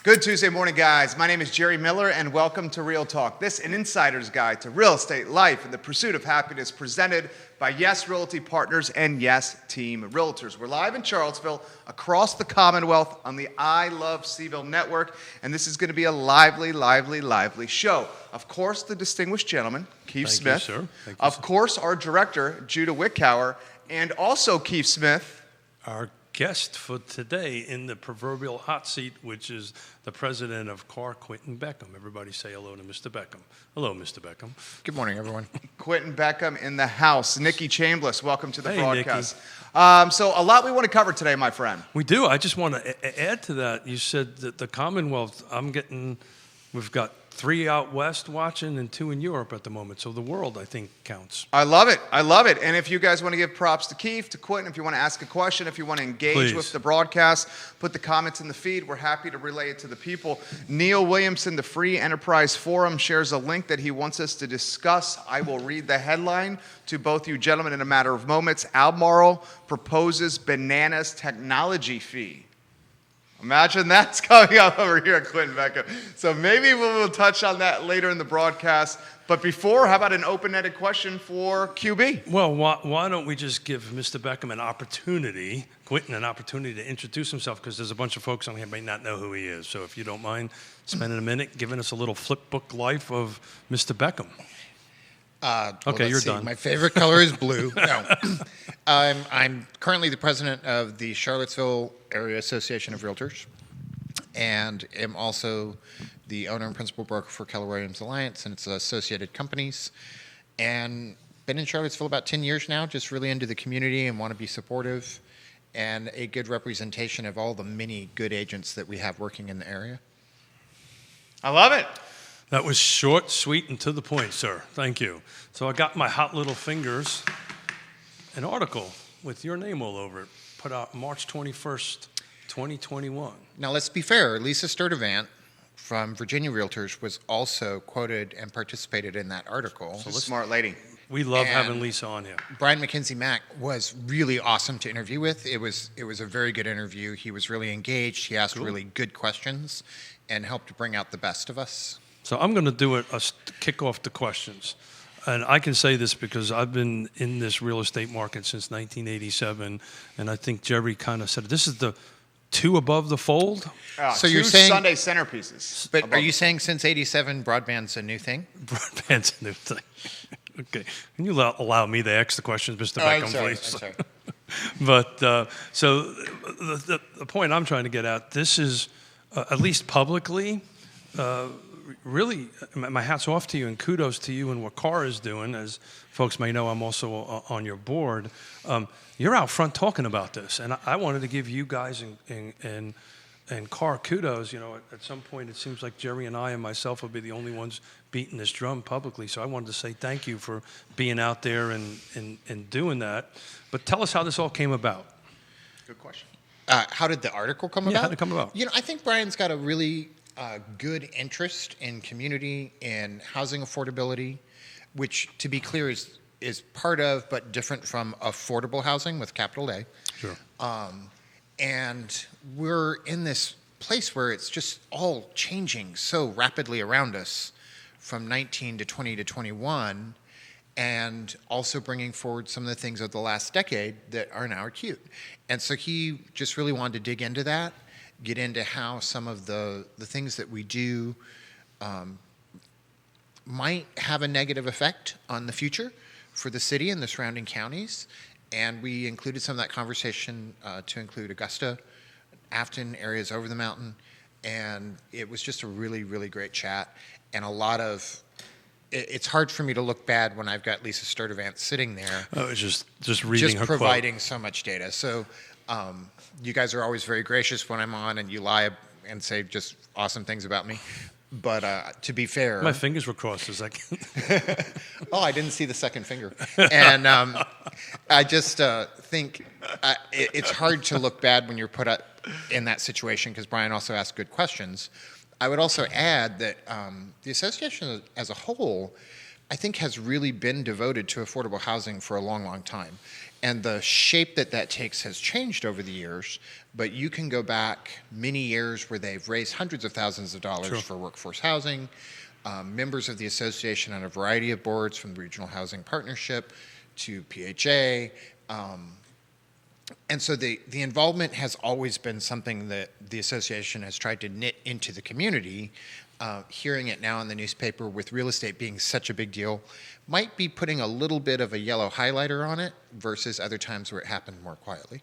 Good Tuesday morning, guys. My name is Jerry Miller, and welcome to Real Talk. This is an insider's guide to real estate, life, and the pursuit of happiness, presented by Yes Realty Partners and Yes Team Realtors. We're live in Charlottesville, across the Commonwealth, on the I Love CVille Network, and this is going to be a lively show. Of course, the distinguished gentleman, Keith Smith. Thank you, sir. Thank you, of sir. course, our director, Judah Wickhauer, and also Keith Smith. Our guest for today in the proverbial hot seat, which is the president of CAAR, Quinton Beckham. Everybody say hello to Mr. Beckham. Hello, Mr. Beckham. Good morning, everyone. Quinton Beckham in the house. Nikki Chambliss, welcome to the Hey, broadcast. So a lot we want to cover today, my friend. We do. I just want to add to that. You said that the Commonwealth, we've got 3 out west watching and 2 in Europe at the moment. So the world, I think, counts. I love it. And if you guys want to give props to Keith, to Quentin, if you want to ask a question, if you want to engage Please. with the broadcast, put the comments in the feed. We're happy to relay it to the people. Neil Williamson, the Free Enterprise Forum, shares a link that he wants us to discuss. I will read the headline to both you gentlemen in a matter of moments. Albemarle proposes bananas technology fee. Imagine that's coming up over here at Quinton Beckham. So maybe we'll touch on that later in the broadcast. But before, how about an open-ended question for QB? Well, why don't we just give Mr. Beckham Quinton an opportunity to introduce himself, because there's a bunch of folks on here who may not know who he is. So if you don't mind spending a minute giving us a little flip book life of Mr. Beckham. Okay, you're done. My favorite color is blue. No. I'm currently the president of the Charlottesville Area Association of Realtors, and am also the owner and principal broker for Keller Williams Alliance and its associated companies. And been in Charlottesville about 10 years now, just really into the community and want to be supportive and a good representation of all the many good agents that we have working in the area. I love it. That was short, sweet, and to the point, sir. Thank you. So I got my hot little fingers, an article with your name all over it, put out March 21st, 2021. Now, let's be fair. Lisa Sturdivant from Virginia Realtors was also quoted and participated in that article. She's a smart lady. We love And having Lisa on here. Brian McKenzie Mack was really awesome to interview with. It was a very good interview. He was really engaged. He asked really good questions and helped bring out the best of us. So I'm going to do kick off the questions. And I can say this because I've been in this real estate market since 1987, and I think Jerry kind of said it. This is the 2 above the fold. So 2 you're saying Sunday centerpieces. But are you saying since '87 broadband's a new thing? Broadband's a new thing. Okay. Can you allow me to ask the questions, Mr. Beckham, I'm sorry. please? I'm sorry. But so the point I'm trying to get at, this is, at least publicly, really, my hat's off to you and kudos to you and what CAAR is doing. As folks may know, I'm also on your board. You're out front talking about this, and I wanted to give you guys and CAAR kudos. You know, at some point it seems like Jerry and I and myself will be the only ones beating this drum publicly. So I wanted to say thank you for being out there and doing that. But tell us how this all came about. Good question. How did the article come about? Yeah, how did it come about? You know, I think Brian's got a really good interest in community and housing affordability, which, to be clear, is part of but different from affordable housing with capital A. Sure. And we're in this place where it's just all changing so rapidly around us from 19 to 20 to 21, and also bringing forward some of the things of the last decade that are now acute. And so he just really wanted to dig into that, get into how some of the things that we do might have a negative effect on the future for the city and the surrounding counties. And we included some of that conversation to include Augusta, Afton, areas over the mountain. And it was just a really, really great chat. And a lot of, it's hard for me to look bad when I've got Lisa Sturdivant sitting there. Oh, it's just reading her providing quote. So much data. So you guys are always very gracious when I'm on, and you lie and say just awesome things about me. But to be fair, My fingers were crossed a second. oh, I didn't see the second finger. And I just think it's hard to look bad when you're put up in that situation, because Brian also asked good questions. I would also add that the association as a whole I think, has really been devoted to affordable housing for a long, long time. And the shape that takes has changed over the years, but you can go back many years where they've raised hundreds of thousands of dollars Sure. for workforce housing, members of the association on a variety of boards, from the Regional Housing Partnership to PHA. And so the involvement has always been something that the association has tried to knit into the community. Hearing it now in the newspaper with real estate being such a big deal might be putting a little bit of a yellow highlighter on it versus other times where it happened more quietly.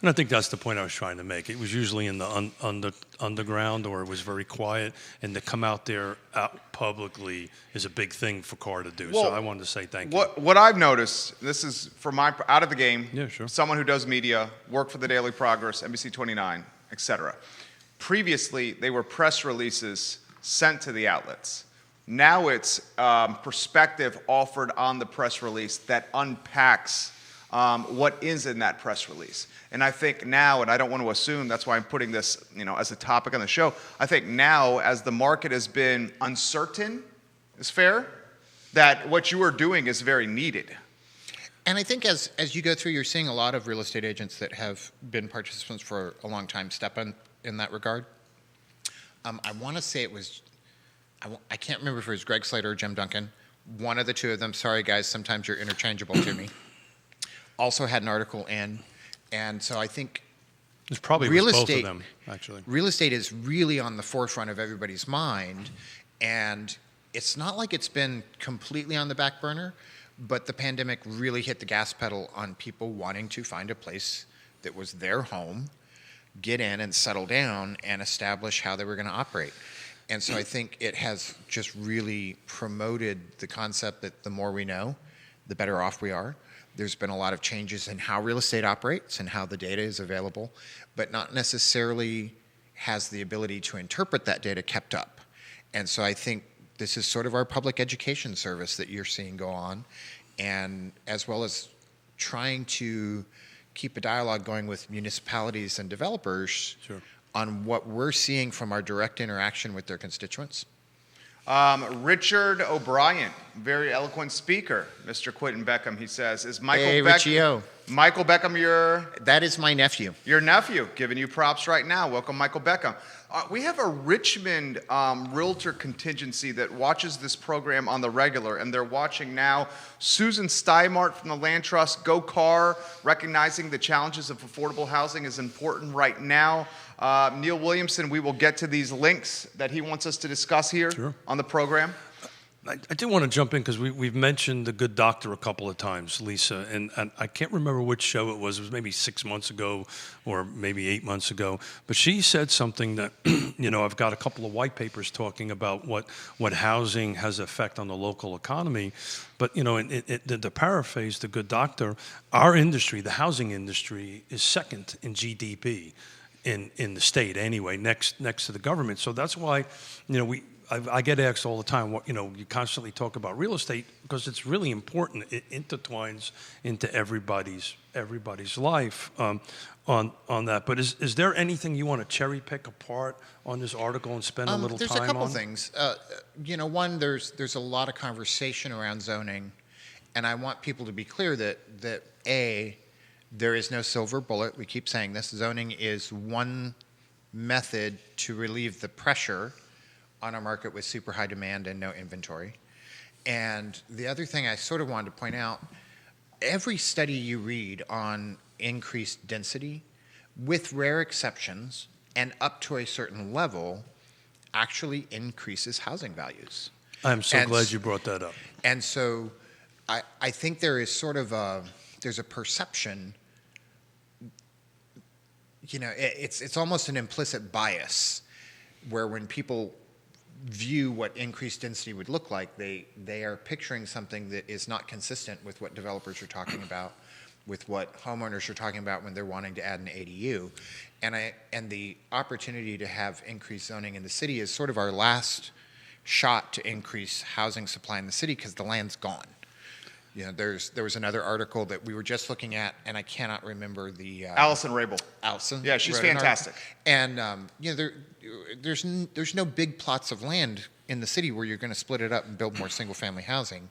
And I think that's the point I was trying to make. It was usually in the underground, or it was very quiet, and to come out there out publicly is a big thing for CAAR to do. Well, so I wanted to say thank you. What I've noticed, this is from my out of the game. Yeah, sure. Someone who does media, worked for the Daily Progress, NBC 29, etc. Previously, they were press releases sent to the outlets. Now it's perspective offered on the press release that unpacks what is in that press release. And I think now, and I don't want to assume, that's why I'm putting this, as a topic on the show. I think now, as the market has been uncertain, is fair, that what you are doing is very needed. And I think as you go through, you're seeing a lot of real estate agents that have been participants for a long time step in that regard. I want to say it was, I can't remember if it was Greg Slater or Jim Duncan. One of the two of them, sorry guys, sometimes you're interchangeable to me, also had an article in. And so I think It's probably real both estate, of them, actually. real estate is really on the forefront of everybody's mind. And it's not like it's been completely on the back burner, but the pandemic really hit the gas pedal on people wanting to find a place that was their home, get in and settle down and establish how they were going to operate. And so I think it has just really promoted the concept that the more we know, the better off we are. There's been a lot of changes in how real estate operates and how the data is available, but not necessarily has the ability to interpret that data kept up. And so I think this is sort of our public education service that you're seeing go on, and as well as trying to keep a dialogue going with municipalities and developers Sure. on what we're seeing from our direct interaction with their constituents. Richard O'Brien, very eloquent speaker. Mr. Quinton Beckham, he says, is Michael Hey, Richie O. Michael Beckham your That is my nephew. nephew? Giving you props right now. Welcome, Michael Beckham. We have a Richmond realtor contingency that watches this program on the regular, and they're watching now. Susan Steinmart from the Land Trust, Go CAAR, recognizing the challenges of affordable housing is important right now. Neil Williamson, we will get to these links that he wants us to discuss here Sure. on the program. I did want to jump in because we've mentioned the good doctor a couple of times, Lisa, and I can't remember which show it was. It was maybe 6 months ago or maybe 8 months ago. But she said something that, I've got a couple of white papers talking about what housing has effect on the local economy. But, to paraphrase the good doctor, our industry, the housing industry, is second in GDP in the state anyway, next to the government. So that's why, I get asked all the time, you constantly talk about real estate because it's really important. It intertwines into everybody's life on that. But is there anything you want to cherry pick apart on this article and spend a little time on? There's a couple things. One, there's a lot of conversation around zoning, and I want people to be clear that A, there is no silver bullet. We keep saying this. Zoning is one method to relieve the pressure on a market with super high demand and no inventory. And the other thing I sort of wanted to point out, every study you read on increased density, with rare exceptions and up to a certain level, actually increases housing values. I'm so glad you brought that up. And so I think there is sort of there's a perception, it's almost an implicit bias where when people view what increased density would look like, they are picturing something that is not consistent with what developers are talking about, with what homeowners are talking about when they're wanting to add an ADU. And the opportunity to have increased zoning in the city is sort of our last shot to increase housing supply in the city because the land's gone. There was another article that we were just looking at, and I cannot remember the Allison Rabel. Allison. Yeah, she's wrote an fantastic. article. And there's no big plots of land in the city where you're going to split it up and build more single-family housing.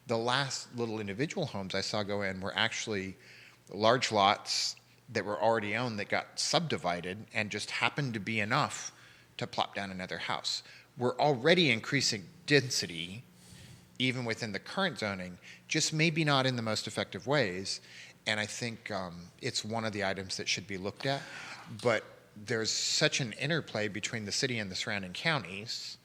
The last little individual homes I saw go in were actually large lots that were already owned that got subdivided and just happened to be enough to plop down another house. We're already increasing density even within the current zoning, just maybe not in the most effective ways. And I think it's one of the items that should be looked at. But there's such an interplay between the city and the surrounding counties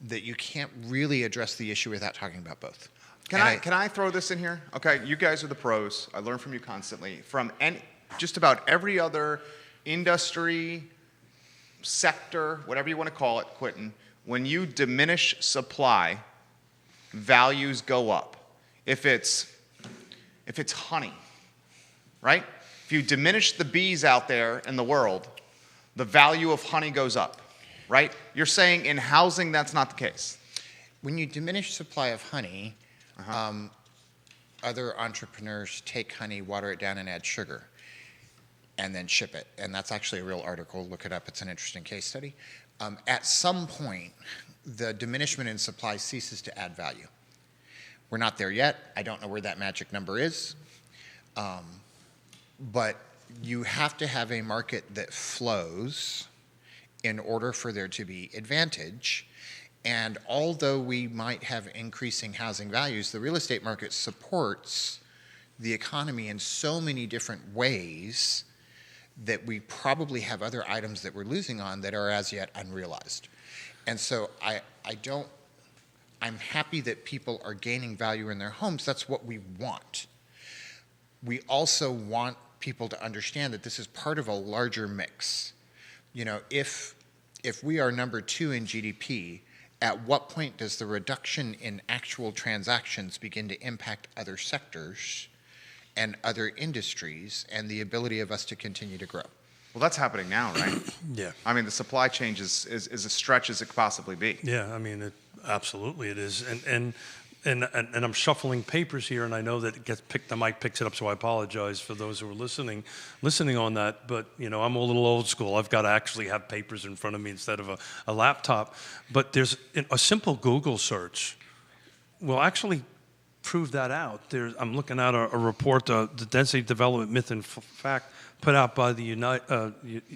that you can't really address the issue without talking about both. Can I throw this in here? Okay, you guys are the pros. I learn from you constantly. From just about every other industry, sector, whatever you want to call it, Quentin, when you diminish supply, values go up. If it's honey, right? If you diminish the bees out there in the world, the value of honey goes up, right? You're saying in housing that's not the case. When you diminish supply of honey, other entrepreneurs take honey, water it down, and add sugar, and then ship it. And that's actually a real article. Look it up. It's an interesting case study. At some point, the diminishment in supply ceases to add value. We're not there yet. I don't know where that magic number is. But you have to have a market that flows in order for there to be advantage. And although we might have increasing housing values, the real estate market supports the economy in so many different ways that we probably have other items that we're losing on that are as yet unrealized. And so I'm happy that people are gaining value in their homes. That's what we want. We also want people to understand that this is part of a larger mix. You know, if we are number 2 in GDP, at what point does the reduction in actual transactions begin to impact other sectors and other industries and the ability of us to continue to grow? Well, that's happening now, right? Yeah. I mean, the supply chain is as stretch as it could possibly be. Yeah, I mean, absolutely it is. And I'm shuffling papers here, and I know that it gets picked. The mic picks it up, so I apologize for those who are listening on that. But you know, I'm a little old school. I've got to actually have papers in front of me instead of a laptop. But there's a simple Google search will actually prove that out. I'm looking at a report, the Density Development Myth and Fact, put out by the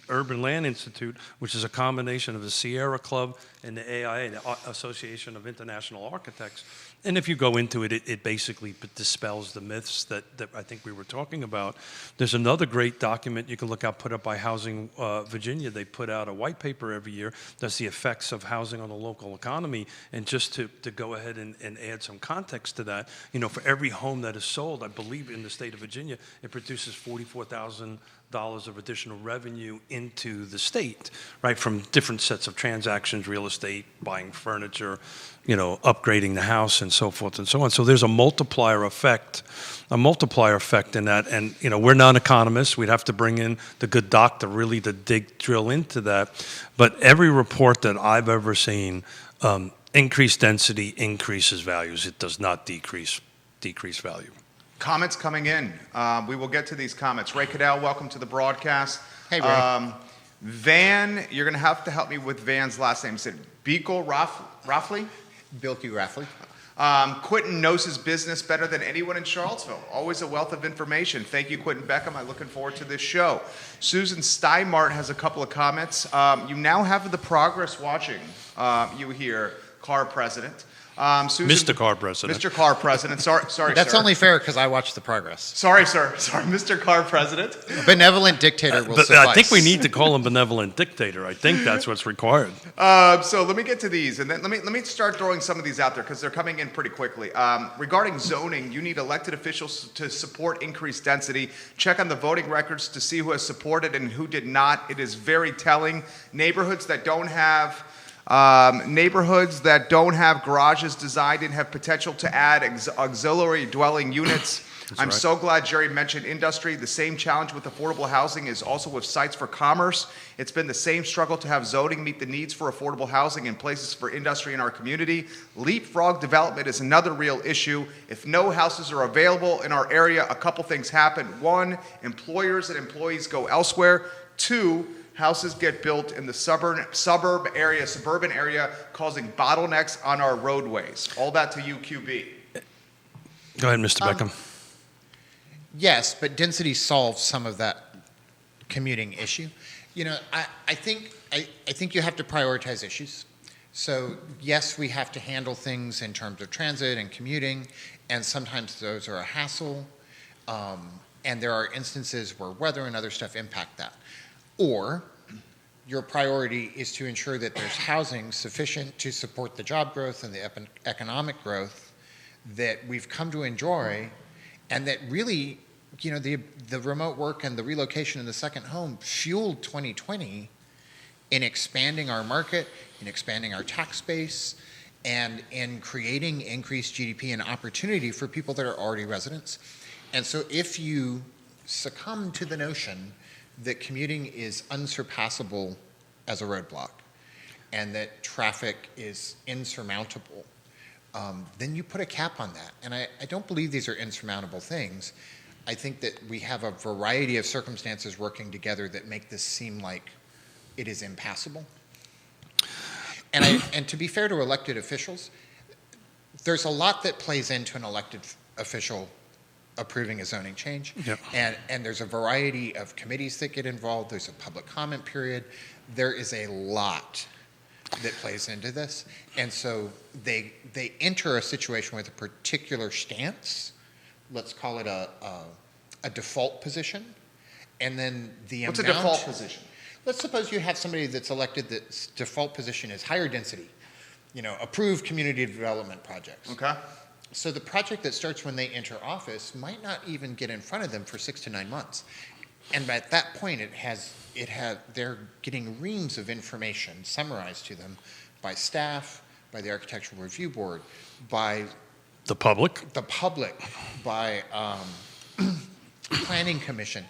Urban Land Institute, which is a combination of the Sierra Club and the AIA, the Association of International Architects. And if you go into it, it basically dispels the myths that I think we were talking about. There's another great document you can look out, put up by Housing Virginia. They put out a white paper every year that's the effects of housing on the local economy. And just to go ahead and add some context to that, you know, for every home that is sold, I believe in the state of Virginia, it produces $44,000 of additional revenue into the state, right, from different sets of transactions, real estate, buying furniture, you know, upgrading the house, and so forth and so on. So there's a multiplier effect in that. And, you know, we're not economists. We'd have to bring in the good doctor really to drill into that. But every report that I've ever seen, increased density increases values. It does not decrease value. Comments coming in. We will get to these comments. Ray Cadell, welcome to the broadcast. Hey, Ray. Van, you're going to have to help me with Van's last name. Is it Beagle Raffley? Bilky Raffley. Quinton knows his business better than anyone in Charlottesville. Always a wealth of information. Thank you, Quinton Beckham. I'm looking forward to this show. Susan Steinmart has a couple of comments. You now have the progress watching you here, CAAR president. Susan, Mr. CAAR president. Mr. CAAR president. Sorry, That's sir. only fair because I watched the progress. Sorry, sir. Sorry, Mr. CAAR president. Benevolent dictator will But suffice. I think we need to call him benevolent dictator. I think that's what's required. So let me get to these, and then let me start throwing some of these out there because they're coming in pretty quickly. Regarding zoning, you need elected officials to support increased density. Check on the voting records to see who has supported and who did not. It is very telling. Neighborhoods that don't have garages designed and have potential to add auxiliary dwelling units. I'm so glad Jerry mentioned industry. The same challenge with affordable housing is also with sites for commerce. It's been the same struggle to have zoning meet the needs for affordable housing and places for industry in our community. Leapfrog development is another real issue. If no houses are available in our area, a couple things happen. One, employers and employees go elsewhere. Two, houses get built in the suburban area, causing bottlenecks on our roadways. All that to you, QB. Go ahead, Mr. Beckham. Yes, but density solves some of that commuting issue. I think you have to prioritize issues. So yes, we have to handle things in terms of transit and commuting, and sometimes those are a hassle. And there are instances where weather and other stuff impact that. Or your priority is to ensure that there's housing sufficient to support the job growth and the economic growth that we've come to enjoy, and that really, the remote work and the relocation in the second home fueled 2020 in expanding our market, in expanding our tax base, and in creating increased GDP and opportunity for people that are already residents. And so if you succumb to the notion that commuting is unsurpassable as a roadblock and that traffic is insurmountable, then you put a cap on that. And I don't believe these are insurmountable things. I think that we have a variety of circumstances working together that make this seem like it is impassable. And to be fair to elected officials, there's a lot that plays into an elected official approving a zoning change. Yep. And there's a variety of committees that get involved. There's a public comment period. There is a lot that plays into this. And so they enter a situation with a particular stance. Let's call it a default position. And then What's a default position? Let's suppose you have somebody that's elected that's default position is higher density, approved community development projects. Okay. So the project that starts when they enter office might not even get in front of them for 6 to 9 months. And at that point, they're getting reams of information summarized to them by staff, by the Architectural Review Board, by The public. by Planning Commission.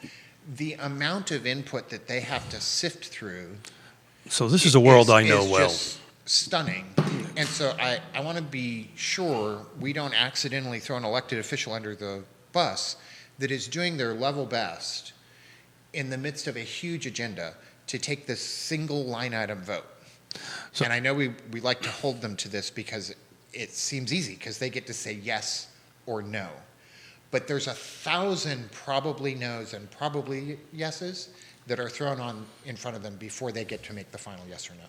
The amount of input that they have to sift through. So this is a world I know is well. Just stunning. And so I want to be sure we don't accidentally throw an elected official under the bus that is doing their level best in the midst of a huge agenda to take this single line item vote. So- And I know we like to hold them to this because it seems easy because they get to say yes or no. But there's 1,000 probably no's and probably yeses that are thrown on in front of them before they get to make the final yes or no.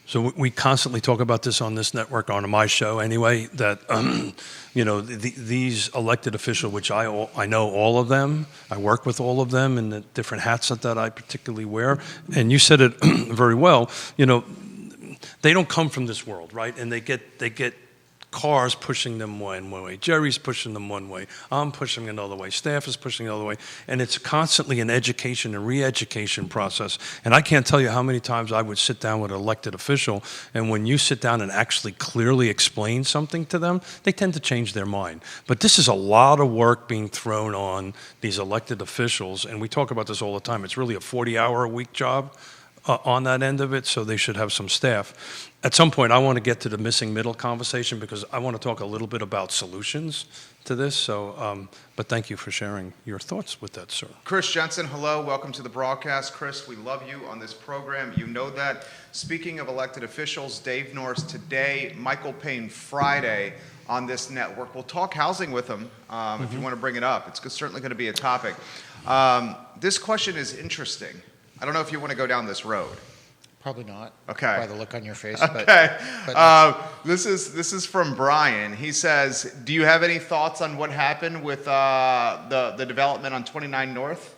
So we constantly talk about this on this network, on my show anyway, that, these elected officials, which I know all of them, I work with all of them in the different hats that I particularly wear, and you said it very well, they don't come from this world, right? And they get cars pushing them one way, Jerry's pushing them one way, I'm pushing another way, staff is pushing the other way, and it's constantly an education and re-education process. And I can't tell you how many times I would sit down with an elected official, and when you sit down and actually clearly explain something to them, they tend to change their mind. But this is a lot of work being thrown on these elected officials, and we talk about this all the time. It's really a 40-hour-a-week job on that end of it, so they should have some staff. At some point, I want to get to the missing middle conversation because I want to talk a little bit about solutions to this. So, but thank you for sharing your thoughts with that, sir. Chris Jensen, hello. Welcome to the broadcast. Chris, we love you on this program. You know that. Speaking of elected officials, Dave Norris today, Michael Payne Friday on this network. We'll talk housing with him if you want to bring it up. It's certainly going to be a topic. This question is interesting. I don't know if you want to go down this road. Probably not. Okay. By the look on your face. Okay. But this is from Brian. He says, do you have any thoughts on what happened with the development on 29 North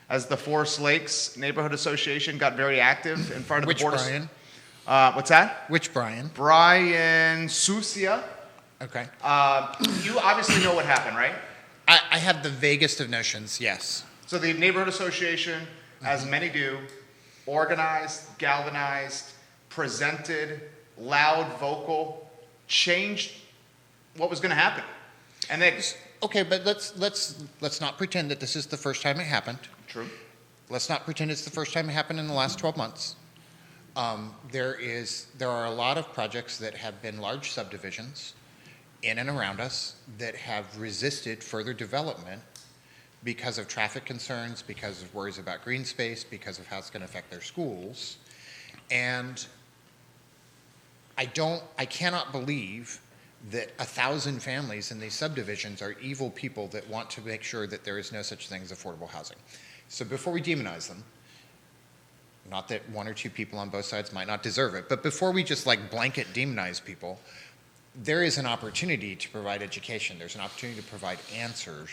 as the Forest Lakes Neighborhood Association got very active in front of which the Board Brian? What's that? Which Brian? Brian Susia. Okay. You obviously know what happened, right? I have the vaguest of notions, yes. So the Neighborhood Association, as many do, organized, galvanized, presented, loud, vocal, changed what was going to happen. And they Okay, but let's not pretend that this is the first time it happened. True. Let's not pretend it's the first time it happened in the last 12 months. There are a lot of projects that have been large subdivisions in and around us that have resisted further development because of traffic concerns, because of worries about green space, because of how it's going to affect their schools. And I cannot believe that 1,000 families in these subdivisions are evil people that want to make sure that there is no such thing as affordable housing. So before we demonize them, not that one or two people on both sides might not deserve it, but before we just like blanket demonize people, there is an opportunity to provide education. There's an opportunity to provide answers.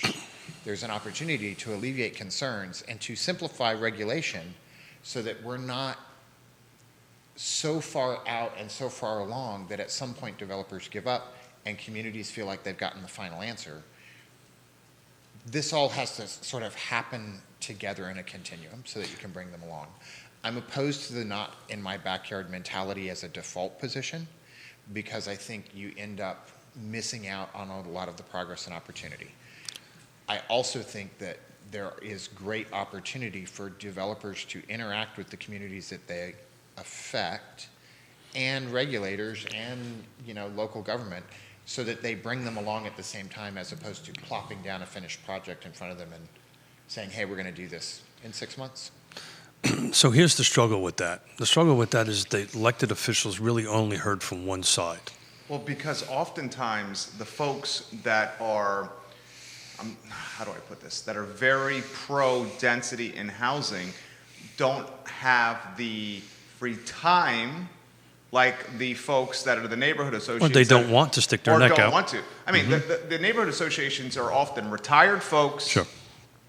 There's an opportunity to alleviate concerns and to simplify regulation so that we're not so far out and so far along that at some point developers give up and communities feel like they've gotten the final answer. This all has to sort of happen together in a continuum so that you can bring them along. I'm opposed to the not in my backyard mentality as a default position because I think you end up missing out on a lot of the progress and opportunity. I also think that there is great opportunity for developers to interact with the communities that they affect and regulators and local government so that they bring them along at the same time as opposed to plopping down a finished project in front of them and saying, hey, we're going to do this in 6 months. So here's the struggle with that. The struggle with that is the elected officials really only heard from one side. Well, because oftentimes the folks that are, how do I put this, that are very pro-density in housing don't have the free time like the folks that are the neighborhood associations. Or they don't want to stick their neck out. Or don't want to. I mean, the neighborhood associations are often retired folks. Sure.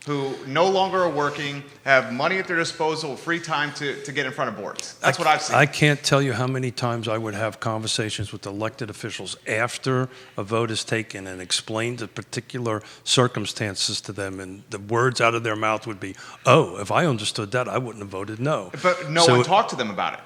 Who no longer are working, have money at their disposal, free time to get in front of boards. That's what I've seen. I can't tell you how many times I would have conversations with elected officials after a vote is taken and explain the particular circumstances to them, and the words out of their mouth would be, oh, if I understood that, I wouldn't have voted no. But no one talked to them about it.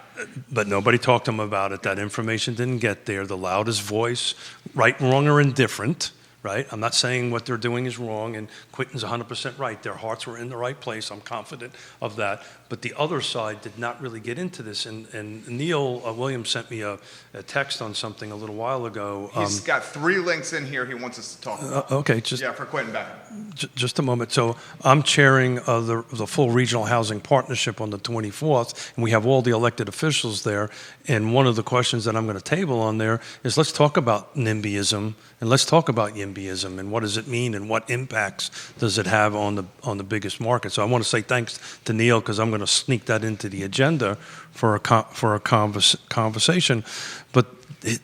But nobody talked to them about it. That information didn't get there. The loudest voice, right, wrong, or indifferent, right? I'm not saying what they're doing is wrong, and Quentin's 100% right. Their hearts were in the right place. I'm confident of that. But the other side did not really get into this. And Neil Williams sent me a text on something a little while ago. He's got 3 links in here he wants us to talk about. Okay, for Quinton Beckham. Just a moment. So I'm chairing the full regional housing partnership on the 24th, and we have all the elected officials there. And one of the questions that I'm going to table on there is let's talk about NIMBYism and let's talk about YIMBYism and what does it mean and what impacts does it have on the biggest market. So I want to say thanks to Neil because I'm going to sneak that into the agenda for a conversation. But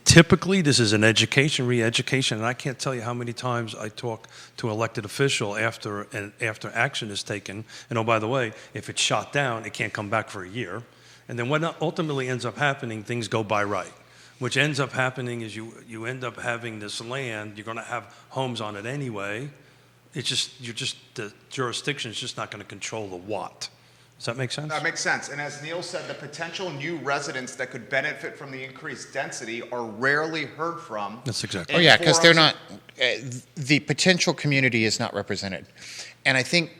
typically this is an education, re-education, and I can't tell you how many times I talk to an elected official after action is taken. And oh, by the way, if it's shot down, it can't come back for a year. And then what ultimately ends up happening, things go by right. Which ends up happening is you end up having this land, you're going to have homes on it anyway. The jurisdiction is just not going to control the what. Does that make sense? That makes sense. And as Neil said, the potential new residents that could benefit from the increased density are rarely heard from. That's exactly. Oh yeah, because they're not. The potential community is not represented, and I think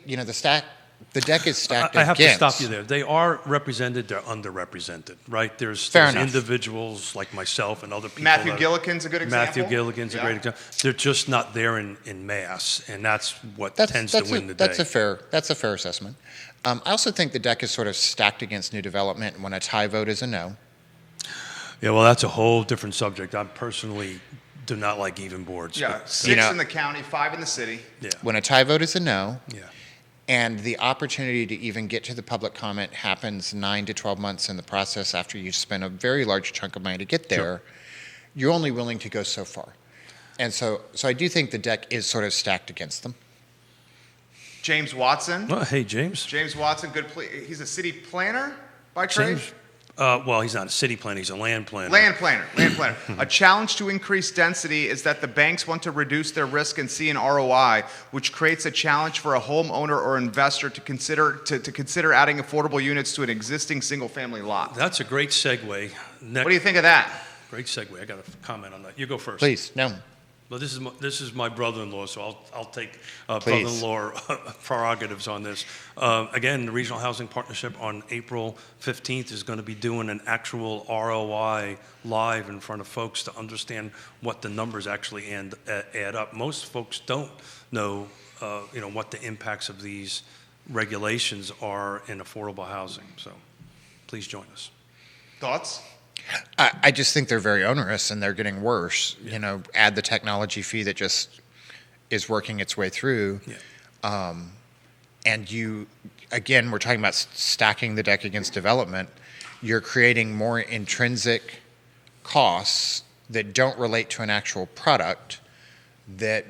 the deck is stacked against. I have to stop you there. They are represented. They're underrepresented, right? There's individuals like myself and other people. Matthew Gilligan's a good example. Matthew Gilligan's a great example. They're just not there in mass, and that's what tends to win the day. That's a fair assessment. I also think the deck is sort of stacked against new development when a tie vote is a no. Yeah, well, that's a whole different subject. I personally do not like even boards. Yeah, 6 in the county, 5 in the city. Yeah. When a tie vote is a no. Yeah. And the opportunity to even get to the public comment happens 9 to 12 months in the process after you spend a very large chunk of money to get there. Sure. You're only willing to go so far. And so I do think the deck is sort of stacked against them. James Watson. Well, hey, James. James Watson, he's a city planner by trade? Well, he's not a city planner, he's a land planner. Land planner. A challenge to increase density is that the banks want to reduce their risk and see an ROI, which creates a challenge for a homeowner or investor to consider adding affordable units to an existing single-family lot. That's a great segue. What do you think of that? Great segue. I got a comment on that. You go first. Please, no. Well, this is my brother-in-law, so I'll take brother-in-law prerogatives on this. Again, the Regional Housing Partnership on April 15th is going to be doing an actual ROI live in front of folks to understand what the numbers actually add up. Most folks don't know what the impacts of these regulations are in affordable housing. So please join us. Thoughts? I just think they're very onerous and they're getting worse. Add the technology fee that just is working its way through. Yeah. And again, we're talking about stacking the deck against development. You're creating more intrinsic costs that don't relate to an actual product that,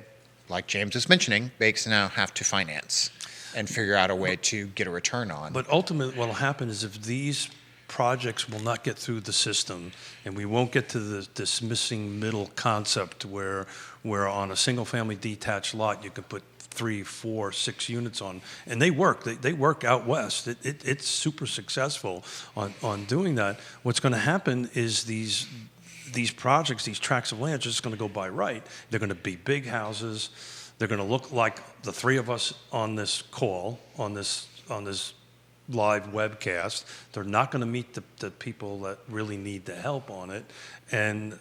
like James was mentioning, banks now have to finance and figure out a way to get a return on. But ultimately, what will happen is if these projects will not get through the system, and we won't get to this missing middle concept where on a single-family detached lot you could put 3, 4, 6 units on, and they work. They work out west. It's super successful on doing that. What's going to happen is these projects, these tracts of land, are just going to go by right. They're going to be big houses. They're going to look like the three of us on this call, on this live webcast. They're not going to meet the people that really need the help on it. And,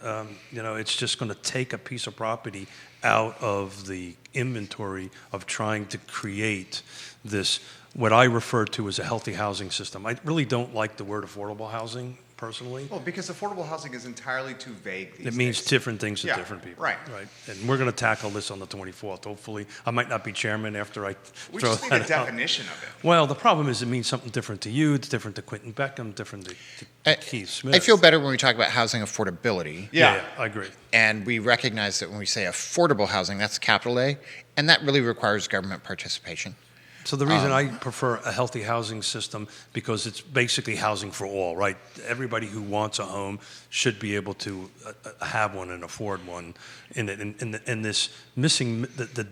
it's just going to take a piece of property out of the inventory of trying to create this, what I refer to as a healthy housing system. I really don't like the word affordable housing, personally. Well, because affordable housing is entirely too vague these It means days. different things to Yeah, different people. right. And we're going to tackle this on the 24th, hopefully. I might not be chairman after I We throw just need that a out. definition of it. Well, the problem is it means something different to you. It's different to Quinton Beckham, different to Keith Smith. I feel better when we talk about housing affordability. Yeah. I agree. And we recognize that when we say affordable housing, that's capital A, and that really requires government participation. So the reason I prefer a healthy housing system, because it's basically housing for all, right? Everybody who wants a home should be able to have one and afford one. And this missing,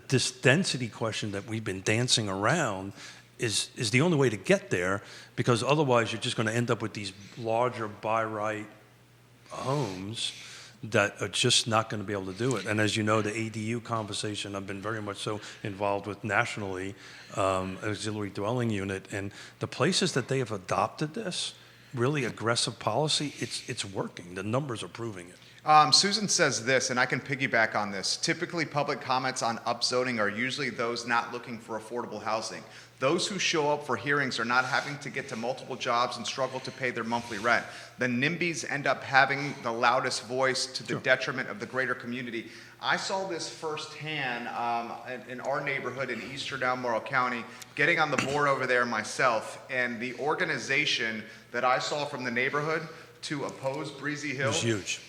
this density question that we've been dancing around is the only way to get there, because otherwise you're just going to end up with these larger by right homes that are just not going to be able to do it. And as you know, the ADU conversation, I've been very much so involved with nationally, auxiliary dwelling unit, and the places that they have adopted this really aggressive policy, it's working. The numbers are proving it. Susan says this, and I can piggyback on this. Typically, public comments on upzoning are usually those not looking for affordable housing. Those who show up for hearings are not having to get to multiple jobs and struggle to pay their monthly rent. The NIMBYs end up having the loudest voice to the detriment of the greater community. I saw this firsthand in our neighborhood in eastern Albemarle County, getting on the board over there myself, and the organization that I saw from the neighborhood to oppose Breezy Hill. It was huge.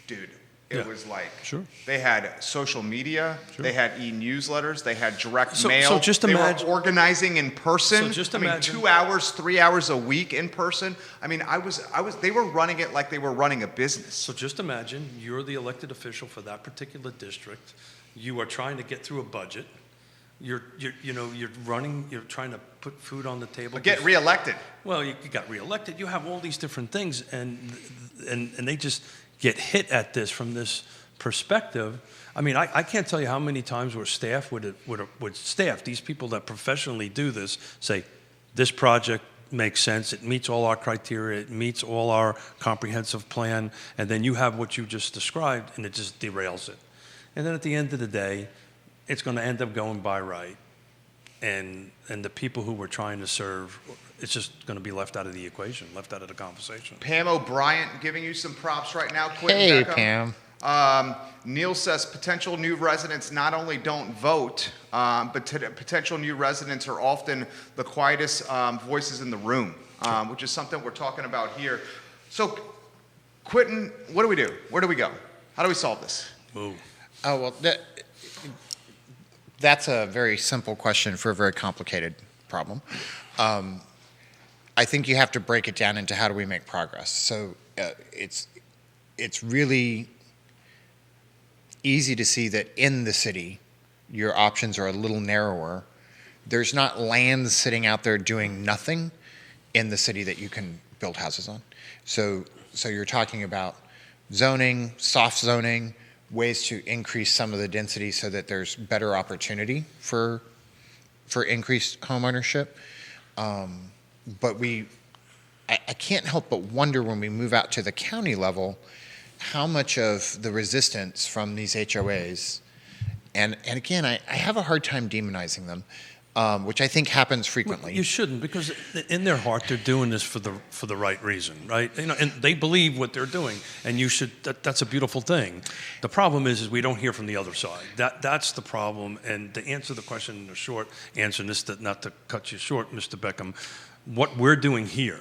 Dude, it was like, Sure. They had social media, they had e-newsletters, they had direct So mail. just they imagine- were organizing in person. So just imagine- 2 hours, 3 hours a week in person. I mean, they were running it like they were running a business. So just imagine you're the elected official for that particular district. You are trying to get through a budget. You're trying to put food on the table. Get reelected. Well, you got reelected. You have all these different things, and they just get hit at this from this perspective. I mean, I can't tell you how many times where staff would staff, these people that professionally do this, say, this project makes sense, it meets all our criteria, it meets all our comprehensive plan, and then you have what you just described, and it just derails it. And then at the end of the day, it's going to end up going by right. And the people who we're trying to serve, it's just going to be left out of the equation, left out of the conversation. Pam O'Brien giving you some props right now. Quinton Hey, Beckham. Pam. Neil says potential new residents not only don't vote, but potential new residents are often the quietest voices in the room, which is something we're talking about here. So, Quinton, what do we do? Where do we go? How do we solve this? Ooh. Oh, well, that's a very simple question for a very complicated problem. I think you have to break it down into how do we make progress. So it's really easy to see that in the city, your options are a little narrower. There's not land sitting out there doing nothing in the city that you can build houses on. So you're talking about zoning, soft zoning, ways to increase some of the density so that there's better opportunity for increased home ownership. But I can't help but wonder when we move out to the county level, how much of the resistance from these HOAs And again, I have a hard time demonizing them, which I think happens frequently. You shouldn't, because in their heart they're doing this for the right reason, right? And they believe what they're doing, and you should. That's a beautiful thing. The problem is we don't hear from the other side. That's the problem. And to answer the question in a short answer, and this not to cut you short, Mr. Beckham, what we're doing here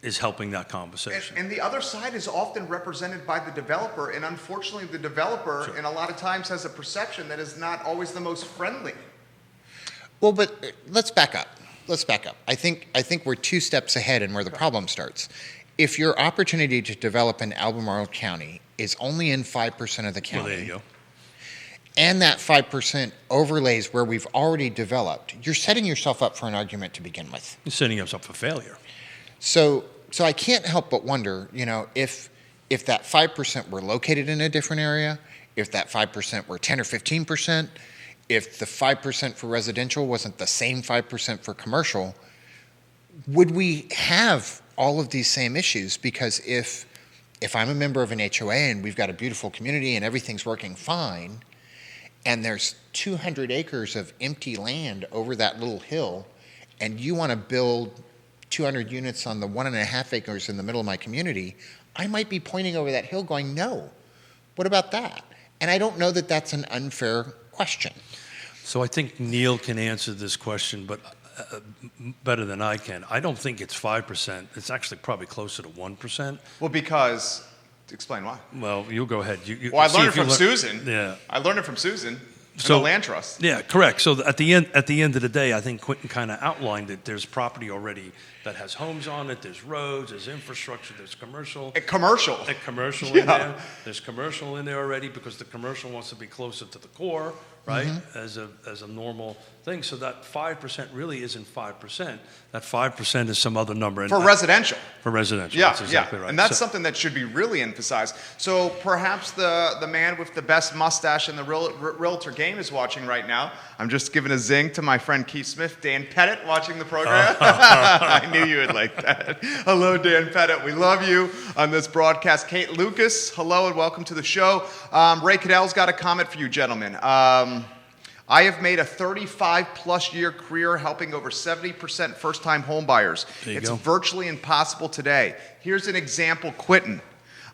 is helping that conversation. And the other side is often represented by the developer, and unfortunately the developer in a lot of times has a perception that is not always the most friendly. Well, but let's back up. I think we're 2 steps ahead in where the problem starts. If your opportunity to develop in Albemarle County is only in 5% of the county, Well, there you go. and that 5% overlays where we've already developed, you're setting yourself up for an argument to begin with. You're setting us up for failure. So I can't help but wonder, if that 5% were located in a different area, if that 5% were 10 or 15%, if the 5% for residential wasn't the same 5% for commercial, would we have all of these same issues? Because if I'm a member of an HOA and we've got a beautiful community and everything's working fine, and there's 200 acres of empty land over that little hill, and you want to build 200 units on the 1.5 acres in the middle of my community, I might be pointing over that hill going, no, what about that? And I don't know that that's an unfair question. So I think Neil can answer this question, but better than I can. I don't think it's 5%. It's actually probably closer to 1%. Well, because, explain why. Well, you'll go ahead. Well, I learned it from Susan. Yeah. I learned it from Susan. So the land trust. Yeah, correct. So at the end of the day, I think Quentin kind of outlined it. There's property already that has homes on it. There's roads. There's infrastructure. There's commercial. Commercial. In there. There's commercial in there already because the commercial wants to be closer to the core, right? As a normal thing. So that 5% really isn't 5%. That 5% is some other number. And For residential. For residential. Yeah, That's exactly right. And that's something that should be really emphasized. So perhaps the man with the best mustache in the realtor game is watching right now. I'm just giving a zing to my friend Keith Smith, Dan Pettit, watching the program. I knew you would like that. Hello, Dan Pettit. We love you on this broadcast. Kate Lucas, hello and welcome to the show. Ray Cadell's got a comment for you, gentlemen. I have made a 35-plus year career helping over 70% first-time home buyers. It's virtually impossible today. Here's an example, Quinton.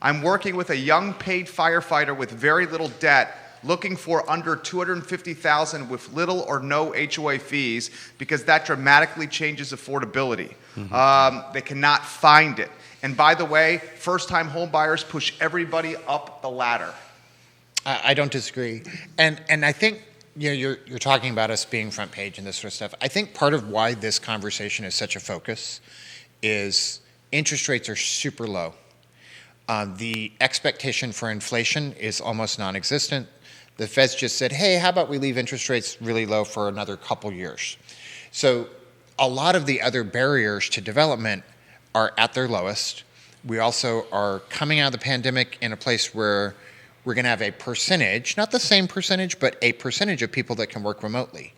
I'm working with a young paid firefighter with very little debt, looking for under $250,000 with little or no HOA fees because that dramatically changes affordability. They cannot find it. And by the way, first-time home buyers push everybody up the ladder. I don't disagree. And I think you're talking about us being front page and this sort of stuff. I think part of why this conversation is such a focus is interest rates are super low. The expectation for inflation is almost non-existent. The Fed's just said, hey, how about we leave interest rates really low for another couple years? So a lot of the other barriers to development are at their lowest. We also are coming out of the pandemic in a place where we're going to have a percentage, not the same percentage, but a percentage of people that can work remotely.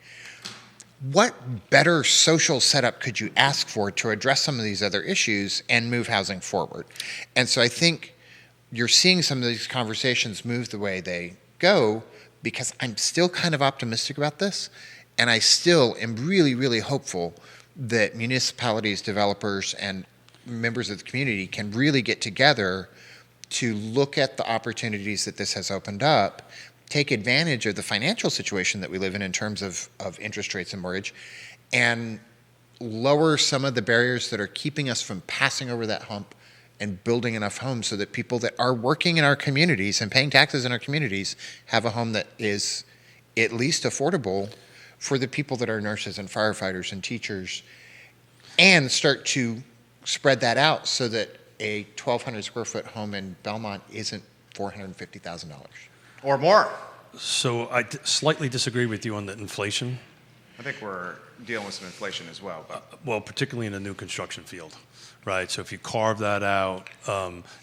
What better social setup could you ask for to address some of these other issues and move housing forward? And so I think you're seeing some of these conversations move the way they go because I'm still kind of optimistic about this. And I still am really, really hopeful that municipalities, developers, and members of the community can really get together to look at the opportunities that this has opened up, take advantage of the financial situation that we live in terms of interest rates and mortgage, and lower some of the barriers that are keeping us from passing over that hump and building enough homes so that people that are working in our communities and paying taxes in our communities have a home that is at least affordable for the people that are nurses and firefighters and teachers, and start to spread that out so that a 1,200 square foot home in Belmont isn't $450,000. Or more. So I slightly disagree with you on the inflation. I think we're dealing with some inflation as well. But. Well, particularly in the new construction field, right? So if you carve that out,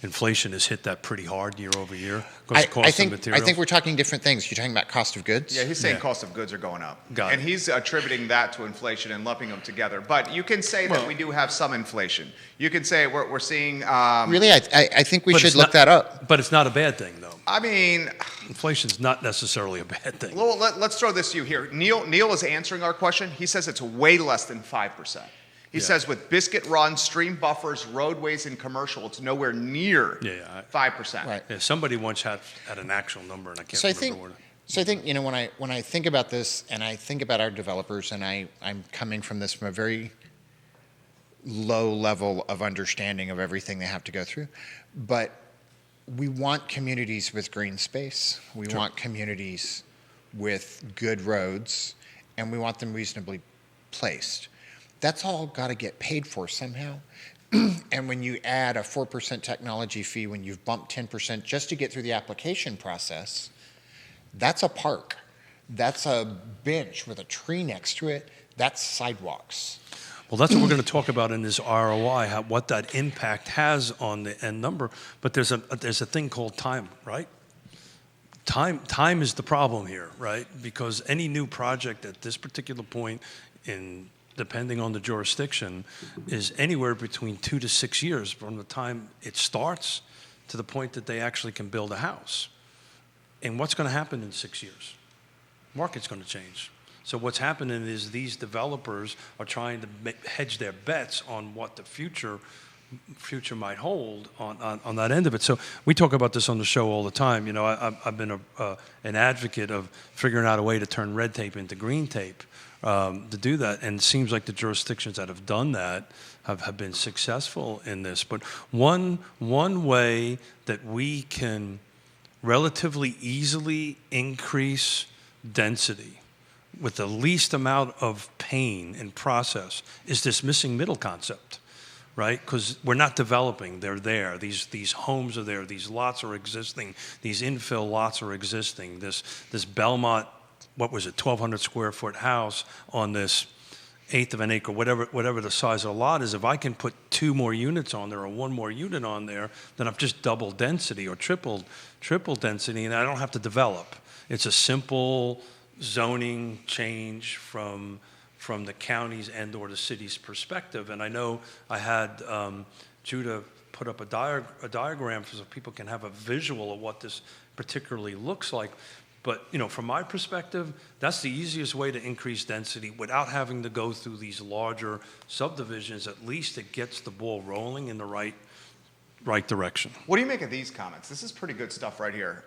inflation has hit that pretty hard year over year. Because the cost of materials. I think we're talking different things. You're talking about cost of goods? Yeah, he's saying cost of goods are going up. Got it. And he's attributing that to inflation and lumping them together. But you can say that we do have some inflation. You can say we're seeing... really? I think we But should it's look not- that up. But it's not a bad thing, though. I mean, Inflation's not necessarily a bad thing. well, let's throw this to you here. Neil is answering our question. He says it's way less than 5%. He says with biscuit runs, stream buffers, roadways, and commercial, it's nowhere near 5%. Right. Yeah, somebody once had an actual number, and I can't remember what. So I think, you know, when I think about this and I think about our developers, and I'm coming from this from a very low level of understanding of everything they have to go through, but we want communities with green space. We want communities with good roads, and we want them reasonably placed. That's all got to get paid for somehow. And when you add a 4% technology fee, when you've bumped 10% just to get through the application process, that's a park. That's a bench with a tree next to it. That's sidewalks. Well, that's what we're going to talk about in this ROI, what that impact has on the end number. But there's a thing called time, right? Time is the problem here, right? Because any new project at this particular point, depending on the jurisdiction, is anywhere between 2 to 6 years from the time it starts to the point that they actually can build a house. And what's going to happen in 6 years? Market's going to change. So what's happening is these developers are trying to hedge their bets on what the future might hold on that end of it. So we talk about this on the show all the time. You know, I've been an advocate of figuring out a way to turn red tape into green tape to do that. And it seems like the jurisdictions that have done that have been successful in this. But one way that we can relatively easily increase density with the least amount of pain and process is this missing middle concept, right? Because we're not developing, they're there. These homes are there, these lots are existing, these infill lots are existing. This Belmont, what was it, 1,200 square foot house on this eighth of an acre, whatever the size of the lot is, if I can put 2 more units on there or 1 more unit on there, then I've just doubled density or triple density, and I don't have to develop. It's a simple zoning change from the county's and or the city's perspective. And I know I had Judah put up a diagram so people can have a visual of what this particularly looks like. But, you know, from my perspective, that's the easiest way to increase density without having to go through these larger subdivisions. At least it gets the ball rolling in the right direction. What do you make of these comments? This is pretty good stuff right here.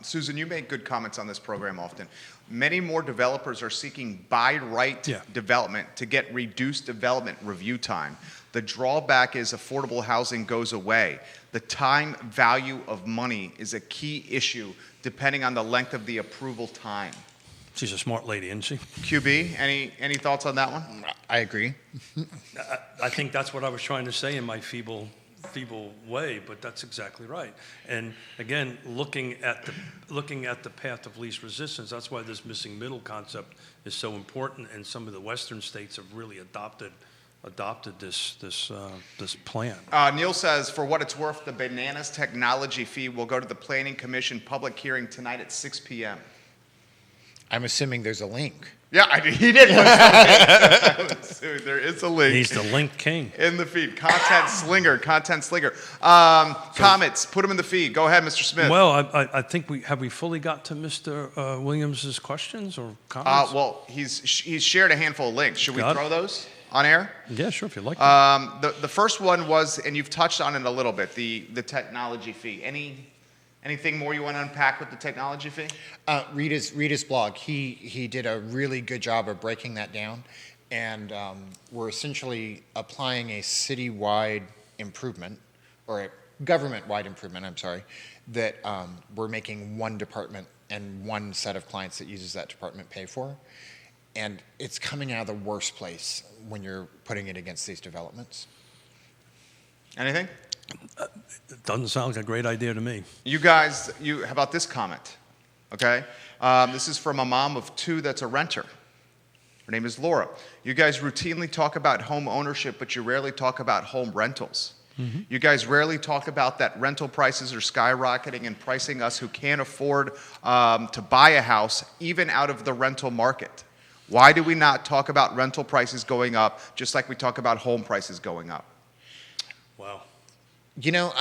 Susan, you make good comments on this program often. Many more developers are seeking by-right development to get reduced development review time. The drawback is affordable housing goes away. The time value of money is a key issue depending on the length of the approval time. She's a smart lady, isn't she? QB, any thoughts on that one? I agree. I think that's what I was trying to say in my feeble way, but that's exactly right. And again, looking at the path of least resistance, that's why this missing middle concept is so important. And some of the Western states have really adopted this plan. Neil says, for what it's worth, the bananas technology fee will go to the Planning Commission public hearing tonight at 6 p.m. I'm assuming there's a link. Yeah, he did. There is a link. He's the link king. In the feed. Content slinger. Comments, put them in the feed. Go ahead, Mr. Smith. Well, I think we fully got to Mr. Williams' questions or comments? Well, he's shared a handful of links. Should we throw those on air? Yeah, sure, if you like. The first one was, and you've touched on it a little bit, the technology fee. Anything more you want to unpack with the technology fee? Read his blog. He did a really good job of breaking that down, and we're essentially applying a citywide improvement, or a government-wide improvement, I'm sorry, that we're making one department and one set of clients that uses that department pay for. And it's coming out of the worst place when you're putting it against these developments. Anything? It doesn't sound like a great idea to me. You guys, how about this comment? Okay? This is from a mom of 2 that's a renter. Her name is Laura. You guys routinely talk about home ownership, but you rarely talk about home rentals. You guys rarely talk about that rental prices are skyrocketing and pricing us who can't afford to buy a house, even out of the rental market. Why do we not talk about rental prices going up just like we talk about home prices going up? Wow. You know,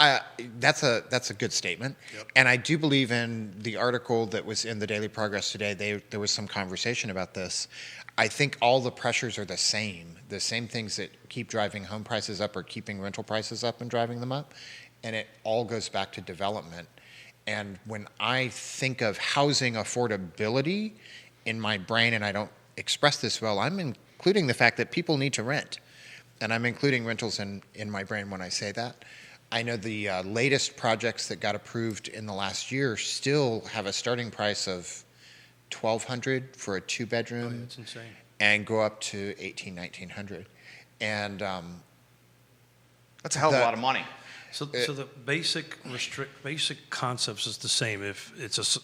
that's a good statement. Yep. And I do believe in the article that was in the Daily Progress today, there was some conversation about this. I think all the pressures are the same things that keep driving home prices up are keeping rental prices up and driving them up. And it all goes back to development. And when I think of housing affordability in my brain, and I don't express this well, I'm including the fact that people need to rent. And I'm including rentals in my brain when I say that. I know the latest projects that got approved in the last year still have a starting price of $1,200 for a 2-bedroom. Oh, yeah, that's insane. And go up to $1,800, $1,900. And That's a hell of a lot of money. So the basic concepts is the same. If it's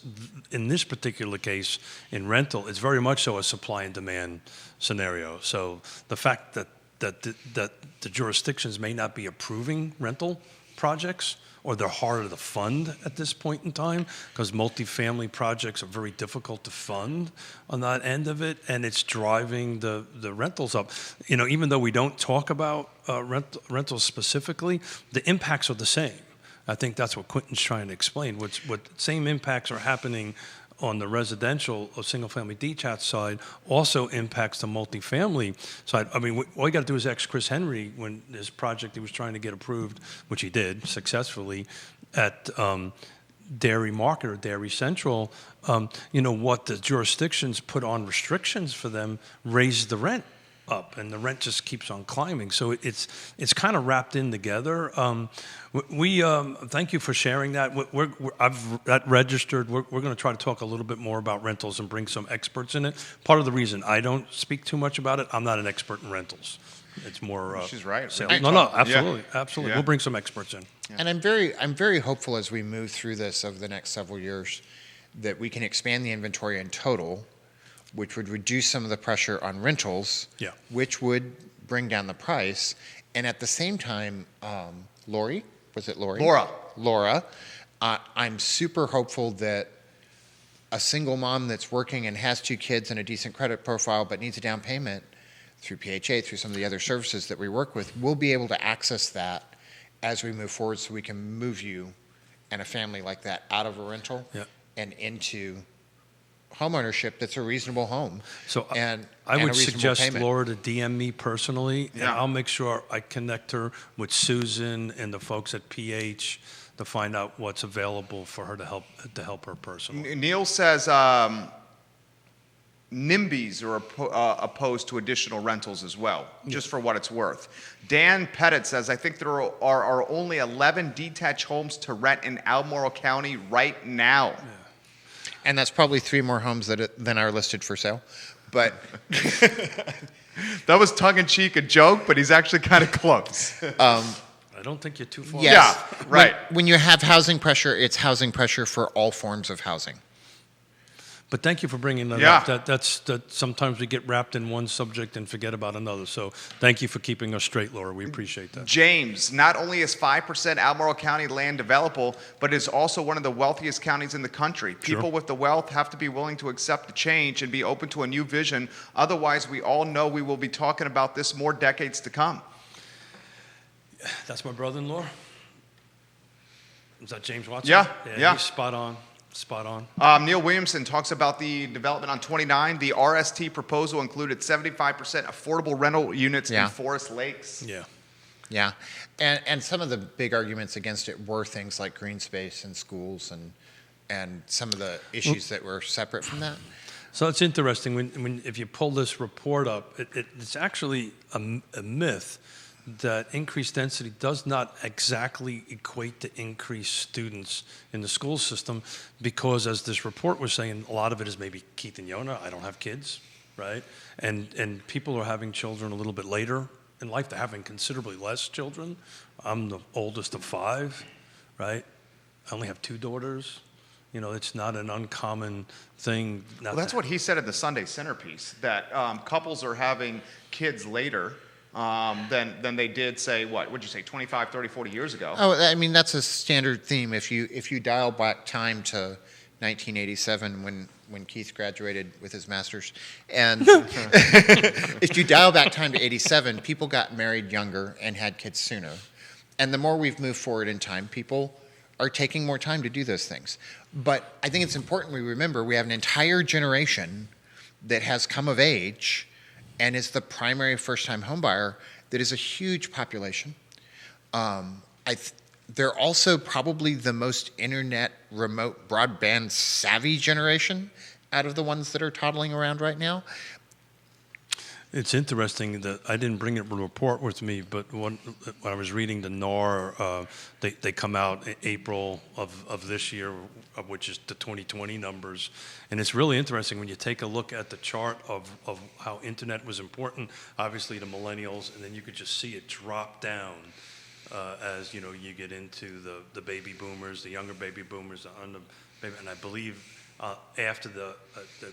in this particular case in rental, it's very much so a supply and demand scenario. So the fact that the jurisdictions may not be approving rental projects, or they're harder to fund at this point in time, because multifamily projects are very difficult to fund on that end of it, and it's driving the rentals up. You know, even though we don't talk about rentals specifically, the impacts are the same. I think that's what Quentin's trying to explain. What same impacts are happening on the residential or single-family detached side also impacts the multifamily side. I mean, all you got to do is ask Chris Henry when his project he was trying to get approved, which he did successfully, at Dairy Market or Dairy Central. You know, what the jurisdictions put on restrictions for them raised the rent up, and the rent just keeps on climbing. So it's kind of wrapped in together. We thank you for sharing that. I've that registered. We're going to try to talk a little bit more about rentals and bring some experts in it. Part of the reason I don't speak too much about it, I'm not an expert in rentals. It's more. She's right. Sales. No, absolutely, Yeah. absolutely. Yeah. We'll bring some experts in. Yeah. And I'm very hopeful as we move through this over the next several years that we can expand the inventory in total, which would reduce some of the pressure on rentals, Yeah. which would bring down the price. And at the same time, Lori, was it Lori? Laura, I'm super hopeful that a single mom that's working and has 2 kids and a decent credit profile but needs a down payment through PHA, through some of the other services that we work with, will be able to access that as we move forward, so we can move you and a family like that out of a rental and into homeownership that's a reasonable home. So and I would a reasonable suggest payment. Laura to DM me personally, and Yeah. I'll make sure I connect her with Susan and the folks at PH to find out what's available for her to help her personally. Neil says NIMBYs are opposed to additional rentals as well, just for what it's worth. Dan Pettit says, I think there are only 11 detached homes to rent in Albemarle County right now. Yeah. And that's probably 3 more homes than are listed for sale. But That was tongue-in-cheek, a joke, but he's actually kind of close. I don't think you're too far. yes, Yeah, right. When you have housing pressure, it's housing pressure for all forms of housing. But thank you for bringing that Yeah. up. That sometimes we get wrapped in one subject and forget about another. So thank you for keeping us straight, Laura. We appreciate that. James, not only is 5% Albemarle County land developable, but it is also one of the wealthiest counties in the country. People with the wealth have to be willing to accept the change and be open to a new vision. Otherwise, we all know we will be talking about this more decades to come. That's my brother-in-law. Is that James Watson? Yeah. He's spot on. Spot on. Neil Williamson talks about the development on 29. The RST proposal included 75% affordable rental units in Forest Lakes. Yeah. Yeah. And some of the big arguments against it were things like green space and schools and some of the issues that were separate from that. So it's interesting when if you pull this report up, it's actually a myth that increased density does not exactly equate to increased students in the school system, because as this report was saying, a lot of it is maybe Keith and Yona. I don't have kids, right? And people are having children a little bit later in life. They're having considerably less children. I'm the oldest of 5, right? I only have 2 daughters, It's not an uncommon thing. Well, that's what he said in the Sunday centerpiece, that couples are having kids later than they did, say, what would you say, 25, 30, 40 years ago? Oh, I mean, that's a standard theme. If you dial back time to 1987 when Keith graduated with his master's, and if you dial back time to 87, people got married younger and had kids sooner. And the more we've moved forward in time, people are taking more time to do those things. But I think it's important we remember we have an entire generation that has come of age and is the primary first-time homebuyer that is a huge population. They're also probably the most internet, remote, broadband savvy generation out of the ones that are toddling around right now. It's interesting that I didn't bring a report with me, but when I was reading the NAR, they come out in April of this year, which is the 2020 numbers. And it's really interesting when you take a look at the chart of how internet was important, obviously to millennials, and then you could just see it drop down as you get into the baby boomers, the younger baby boomers, and I believe after the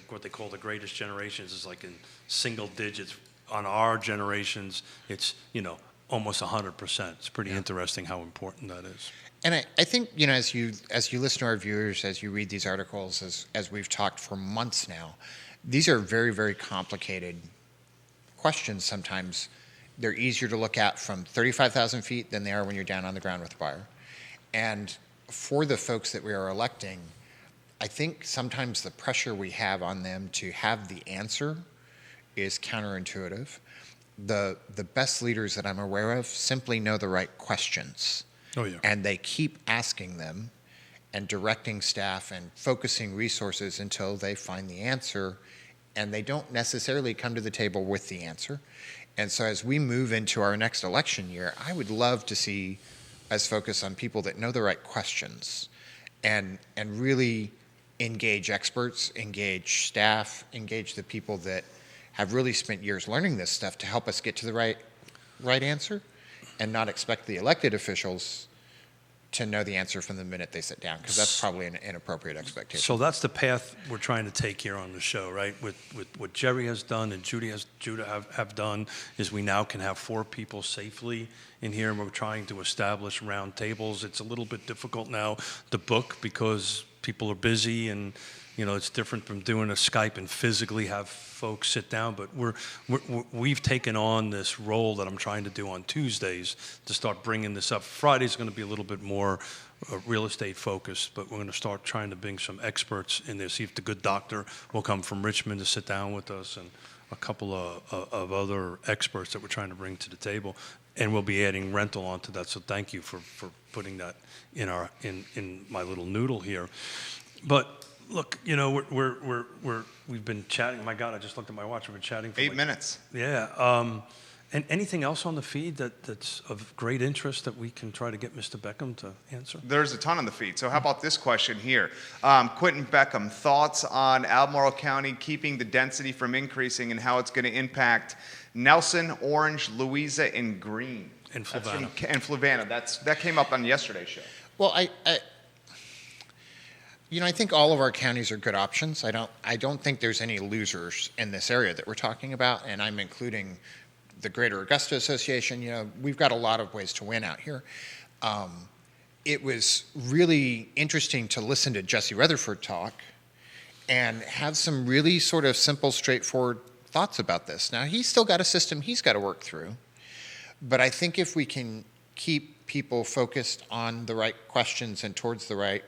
what they call the greatest generations is like in single digits. On our generations, it's almost 100%. It's pretty interesting how important that is. And I think as you listen to our viewers, as you read these articles, as we've talked for months now, these are very, very complicated questions. Sometimes they're easier to look at from 35,000 feet than they are when you're down on the ground with the buyer. And for the folks that we are electing, I think sometimes the pressure we have on them to have the answer is counterintuitive. The best leaders that I'm aware of simply know the right questions. Oh, yeah. And they keep asking them and directing staff and focusing resources until they find the answer, and they don't necessarily come to the table with the answer. And so as we move into our next election year, I would love to see us focus on people that know the right questions and really engage experts, engage staff, engage the people that have really spent years learning this stuff to help us get to the right answer, and not expect the elected officials to know the answer from the minute they sit down, because that's probably an inappropriate expectation. So that's the path we're trying to take here on the show, right? With what Jerry has done and Judah have done, is we now can have 4 people safely in here, and we're trying to establish round tables. It's a little bit difficult now to book because people are busy, and it's different from doing a Skype and physically have folks sit down. But we've taken on this role that I'm trying to do on Tuesdays to start bringing this up. Friday's going to be a little bit more real estate focused, but we're going to start trying to bring some experts in there. See if the good doctor will come from Richmond to sit down with us, and a couple of other experts that we're trying to bring to the table. And we'll be adding rental onto that. So thank you for putting that in my little noodle here. But look, we've been chatting. My God, I just looked at my watch. We've been chatting for 8 minutes. Yeah. And anything else on the feed that's of great interest that we can try to get Mr. Beckham to answer? There's a ton on the feed. So how about this question here? Quinton Beckham, thoughts on Albemarle County keeping the density from increasing and how it's going to impact Nelson, Orange, Louisa, and Green? And Flavanna. And Flavanna. That came up on yesterday's show. Well, I think all of our counties are good options. I don't think there's any losers in this area that we're talking about, and I'm including the Greater Augusta Association. We've got a lot of ways to win out here. It was really interesting to listen to Jesse Rutherford talk and have some really sort of simple, straightforward thoughts about this. Now, he's still got a system he's got to work through, but I think if we can keep people focused on the right questions and towards the right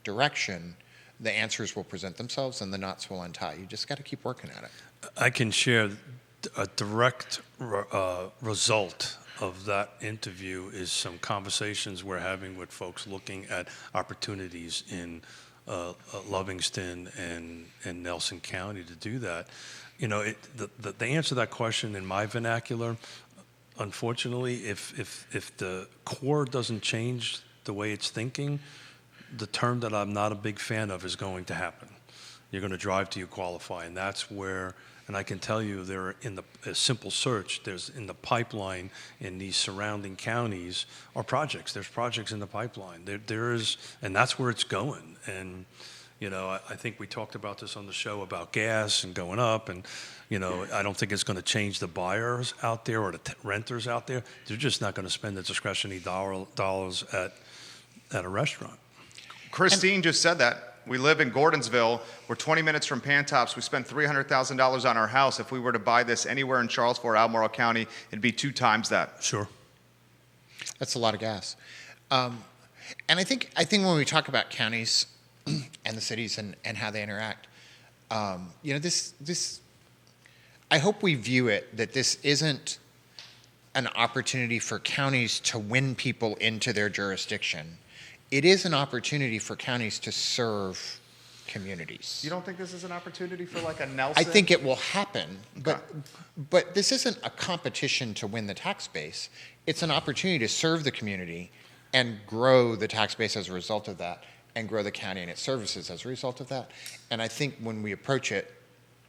direction, the answers will present themselves and the knots will untie. You just got to keep working at it. I can share a direct result of that interview is some conversations we're having with folks looking at opportunities in Livingston and Nelson County to do that. The answer to that question in my vernacular, unfortunately, if the core doesn't change the way it's thinking, the term that I'm not a big fan of is going to happen. You're going to drive till you qualify, and that's where And I can tell you there in a simple search, there's in the pipeline in these surrounding counties are projects. There's projects in the pipeline. There is, and that's where it's going. And, you know, I think we talked about this on the show about gas and going up. And, you know, I don't think it's going to change the buyers out there or the renters out there. They're just not going to spend the discretionary dollars at a restaurant. Christine just said that. We live in Gordonsville. We're 20 minutes from Pantops. We spent $300,000 on our house. If we were to buy this anywhere in Charlottesville or Albemarle County, it'd be 2 times that. Sure. That's a lot of gas. And I think when we talk about counties and the cities and how they interact, you know, this I hope we view it that this isn't an opportunity for counties to win people into their jurisdiction. It is an opportunity for counties to serve communities. You don't think this is an opportunity for like a Nelson? I think it will happen, Okay. but this isn't a competition to win the tax base. It's an opportunity to serve the community and grow the tax base as a result of that, and grow the county and its services as a result of that. And I think when we approach it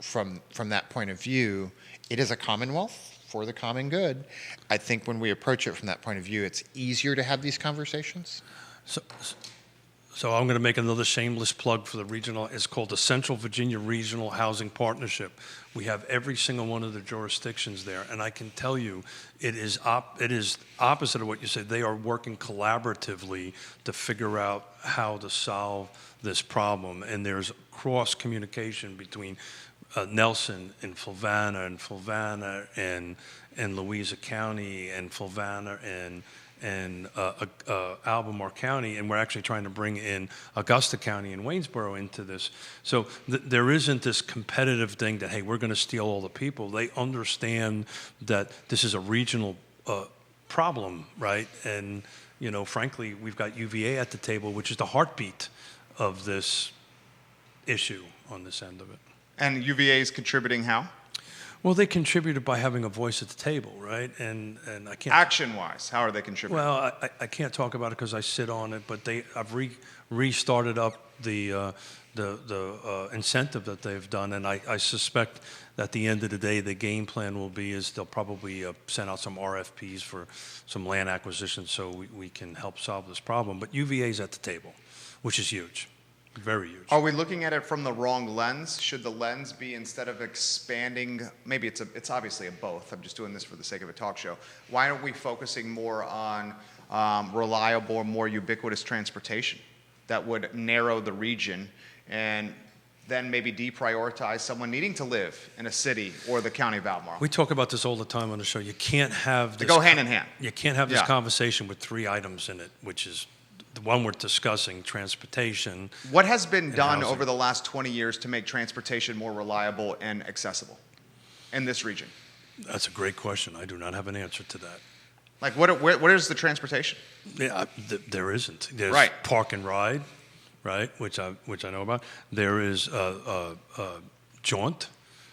from that point of view, it is a commonwealth for the common good. I think when we approach it from that point of view, it's easier to have these conversations. So I'm going to make another shameless plug for the regional. It's called the Central Virginia Regional Housing Partnership. We have every single one of the jurisdictions there, and I can tell you, it is opposite of what you said. They are working collaboratively to figure out how to solve this problem, and there's cross communication between Nelson and Fluvanna and Louisa County and Fluvanna and Albemarle County, and we're actually trying to bring in Augusta County and Waynesboro into this. So there isn't this competitive thing that, hey, we're going to steal all the people. They understand that this is a regional problem, right? And, you know, frankly, we've got UVA at the table, which is the heartbeat of this issue on this end of it. And UVA is contributing how? Well, they contributed by having a voice at the table, right? And I can't. Action-wise, how are they contributing? Well, I can't talk about it because I sit on it, but I've restarted up the incentive that they've done, and I suspect that at the end of the day, the game plan will be is they'll probably send out some RFPs for some land acquisition so we can help solve this problem. But UVA's at the table, which is huge. Very huge. Are we looking at it from the wrong lens? Should the lens be, instead of expanding, maybe it's obviously a both. I'm just doing this for the sake of a talk show. Why aren't we focusing more on reliable, more ubiquitous transportation that would narrow the region and then maybe deprioritize someone needing to live in a city or the county of Albemarle? We talk about this all the time on the show. You can't have They this go hand in hand. You can't have this Yeah. conversation with 3 items in it, which is the one we're discussing, transportation. What has been and done housing. over the last 20 years to make transportation more reliable and accessible in this region? That's a great question. I do not have an answer to that. Like, what is the transportation? Yeah, there isn't. There's Right. park and ride, right, which I know about. There is jaunt,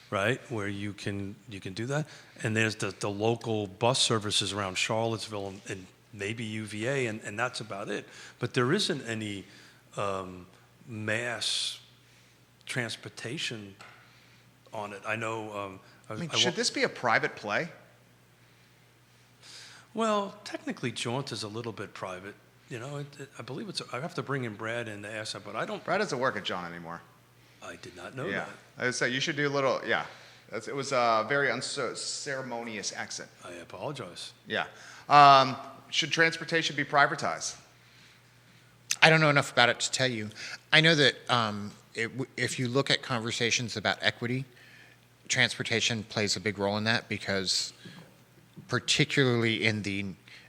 right, where you can do that. And there's the local bus services around Charlottesville and maybe UVA, and that's about it. But there isn't any mass transportation on it. I know. Should this be a private play? Well, technically, jaunt is a little bit private. You know, I believe it's. I have to bring in Brad in to ask that, but I don't. Brad doesn't work at John anymore. I did not know Yeah, that. I would say you should do a little. Yeah, it was a very unceremonious exit. I apologize. Yeah. Should transportation be privatized? I don't know enough about it to tell you. I know that if you look at conversations about equity, transportation plays a big role in that, because particularly in the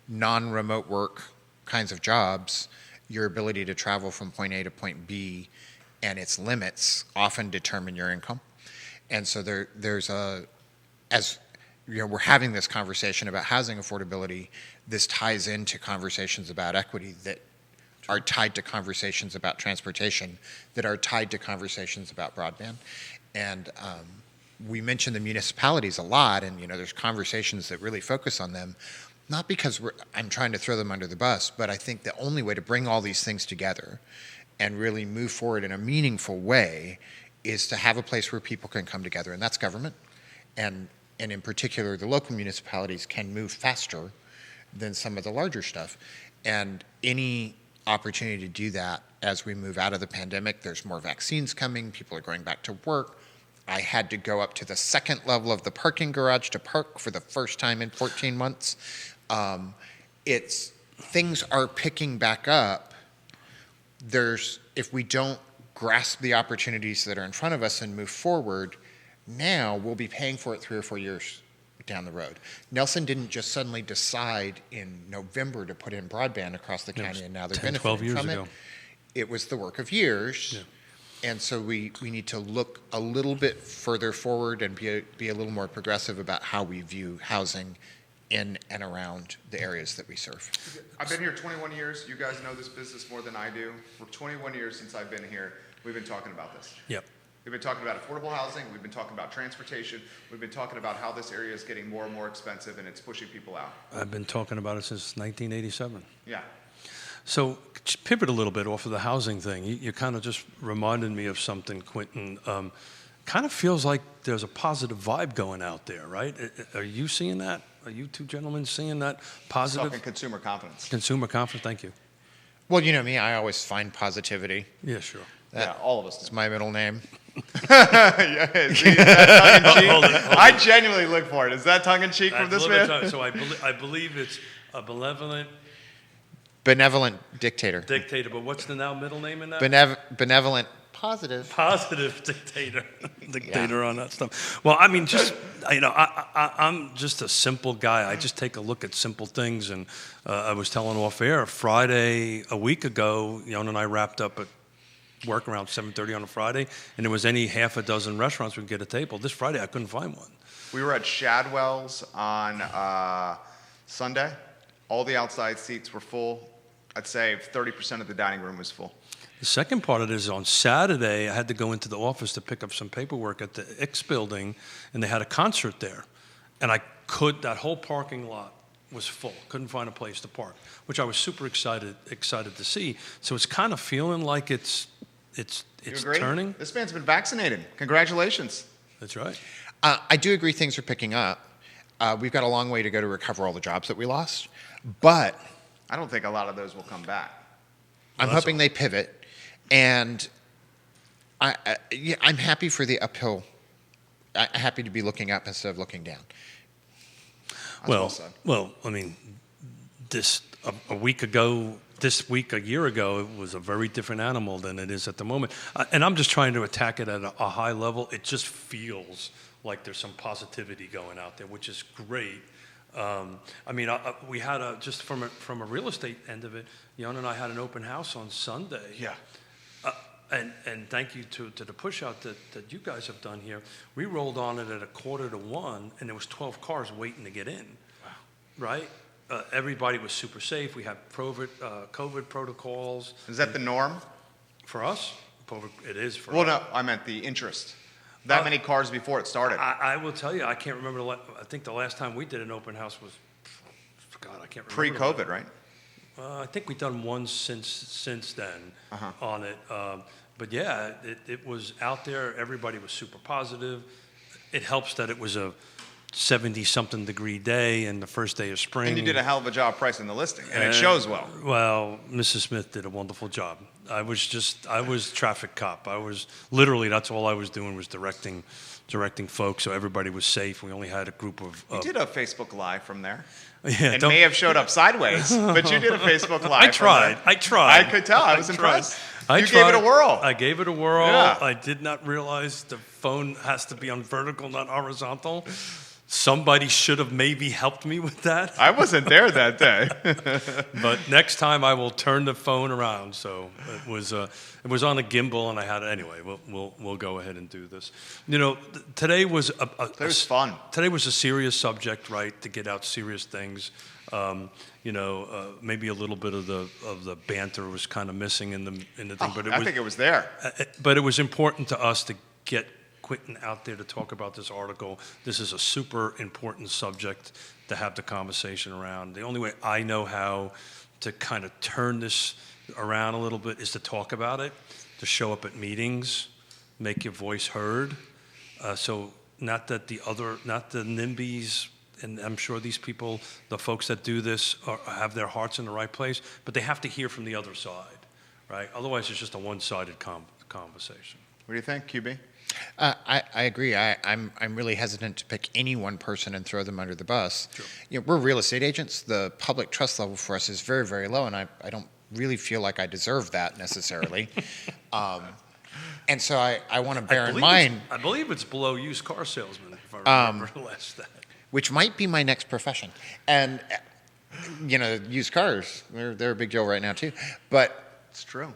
non-remote work kinds of jobs, your ability to travel from point A to point B and its limits often determine your income. And so there's as you know, we're having this conversation about housing affordability. This ties into conversations about equity that are tied to conversations about transportation, that are tied to conversations about broadband. And we mention the municipalities a lot, and there's conversations that really focus on them, not because I'm trying to throw them under the bus, but I think the only way to bring all these things together and really move forward in a meaningful way is to have a place where people can come together, and that's government. And in particular, the local municipalities can move faster than some of the larger stuff. And any opportunity to do that as we move out of the pandemic, there's more vaccines coming, people are going back to work. I had to go up to the second level of the parking garage to park for the first time in 14 months. Things are picking back up. If we don't grasp the opportunities that are in front of us and move forward, now we'll be paying for it 3 or 4 years down the road. Nelson didn't just suddenly decide in November to put in broadband across the county, and now they're 10, 12 benefiting years from ago. it. It was the work of years. Yeah. And so we need to look a little bit further forward and be a little more progressive about how we view housing in and around the areas that we serve. I've been here 21 years. You guys know this business more than I do. For 21 years since I've been here, we've been talking about this. Yep. We've been talking about affordable housing. We've been talking about transportation. We've been talking about how this area is getting more and more expensive and it's pushing people out. I've been talking about it since 1987. Yeah. So just pivot a little bit off of the housing thing. You kind of just reminded me of something, Quentin. Kind of feels like there's a positive vibe going out there, right? Are you seeing that? Are you two gentlemen seeing that positive? Talking consumer confidence. Consumer confidence, thank you. Well, you know me, I always find positivity. Yeah, sure. Yeah, all of us do. It's my middle name. Yeah, see, is that tongue-in-cheek? Hold it. I genuinely look for it. Is that tongue-in-cheek from this man? So I believe it's a benevolent Benevolent dictator. dictator, but what's the now middle name in that? Benevolent positive. Positive dictator on that stuff. Well, I mean, just I'm just a simple guy. I just take a look at simple things, and I was telling off air Friday a week ago. Yon and I wrapped up at work around 7:30 on a Friday, and there was any half a dozen restaurants we could get a table. This Friday, I couldn't find one. We were at Shadwell's on Sunday. All the outside seats were full. I'd say 30% of the dining room was full. The second part of it is on Saturday, I had to go into the office to pick up some paperwork at the X building, and they had a concert there. And that whole parking lot was full. Couldn't find a place to park, which I was super excited to see. So it's kind of feeling like it's You agree? turning. This man's been vaccinated. Congratulations. That's right. I do agree things are picking up. We've got a long way to go to recover all the jobs that we lost, but I don't think a lot of those will come back. I'm hoping they pivot, and I'm happy for the uphill. I'm happy to be looking up instead of looking down. That's well said. Well, I mean, a week ago, this week, a year ago, it was a very different animal than it is at the moment. And I'm just trying to attack it at a high level. It just feels like there's some positivity going out there, which is great. I mean, we had just from a real estate end of it, Jan and I had an open house on Sunday. Yeah. And thank you to the push out that you guys have done here. We rolled on it at 1:45, and there was 12 cars waiting to get in. Wow. Right? Everybody was super safe. We had COVID protocols. Is that the norm? For us? It is for us. Well, no, I meant the interest. That many cars before it started. I will tell you, I can't remember. I think the last time we did an open house was, God, I can't remember. Pre-COVID, right? I think we've done one since then on it. But yeah, it was out there. Everybody was super positive. It helps that it was a 70-something degree day and the first day of spring. And you did a hell of a job pricing the listing, and it shows well. Well, Mrs. Smith did a wonderful job. I was traffic cop. Literally, that's all I was doing was directing folks, so everybody was safe. We only had a group of... You did a Facebook Live from there. Yeah, it may have showed up sideways, but you did a Facebook Live. I tried. I could tell. I was impressed. You gave it a whirl. I gave it a whirl. Yeah. I did not realize the phone has to be on vertical, not horizontal. Somebody should have maybe helped me with that. I wasn't there that day. But next time I will turn the phone around. So it was on a gimbal, and I had it anyway. We'll go ahead and do this. You know, today was fun. Today was a serious subject, right? To get out serious things. Maybe a little bit of the banter was kind of missing in the thing, but I think it was there. But it was important to us to get Quentin out there to talk about this article. This is a super important subject to have the conversation around. The only way I know how to kind of turn this around a little bit is to talk about it, to show up at meetings, make your voice heard. So not the NIMBYs, and I'm sure these people, the folks that do this, have their hearts in the right place, but they have to hear from the other side, right? Otherwise, it's just a one-sided conversation. What do you think, QB? I agree. I'm really hesitant to pick any one person and throw them under the bus. Sure. We're real estate agents. The public trust level for us is very, very low, and I don't really feel like I deserve that necessarily. And so I want to bear in mind, I believe it's below used car salesman, if I remember the last stat. which might be my next profession. And used cars, they're a big deal right now too. But It's true.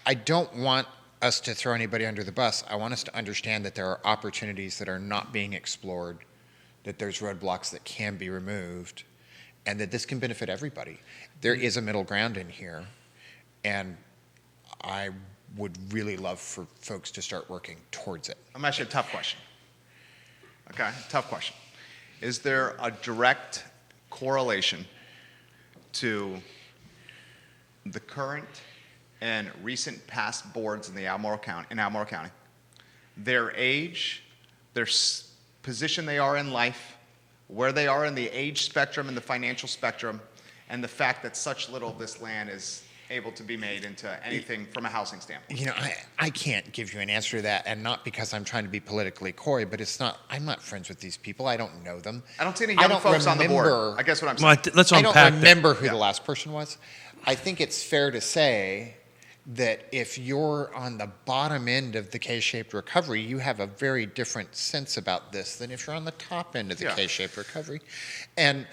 I don't want us to throw anybody under the bus. I want us to understand that there are opportunities that are not being explored, that there's roadblocks that can be removed, and that this can benefit everybody. There is a middle ground in here, and I would really love for folks to start working towards it. I'm actually a tough question. Okay, tough question. Is there a direct correlation to the current and recent past boards in Albemarle County, their age, their position they are in life, where they are in the age spectrum and the financial spectrum, and the fact that such little of this land is able to be made into anything from a housing standpoint? I can't give you an answer to that, and not because I'm trying to be politically coy, but I'm not friends with these people. I don't know them. I don't see any young folks on the board. I guess what I'm saying. Well, let's I unpack don't remember who Yeah. the last person was. I think it's fair to say that if you're on the bottom end of the K-shaped recovery, you have a very different sense about this than if you're on the top end of the Yeah. K-shaped recovery. And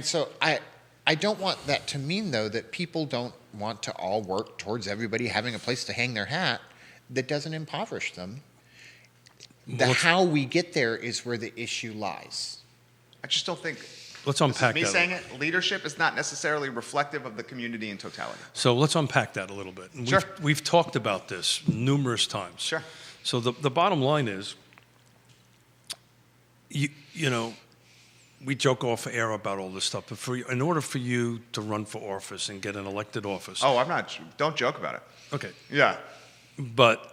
so I don't want that to mean, though, that people don't want to all work towards everybody having a place to hang their hat that doesn't impoverish them. How we get there is where the issue lies. I just don't think. Let's This is unpack me that. saying it. Leadership is not necessarily reflective of the community in totality. So let's unpack that a little bit. And Sure. We've talked about this numerous times. Sure. So the bottom line is, we joke off air about all this stuff, but in order for you to run for office and get an elected office. Oh, I'm not. Don't joke about it. Okay. Yeah. But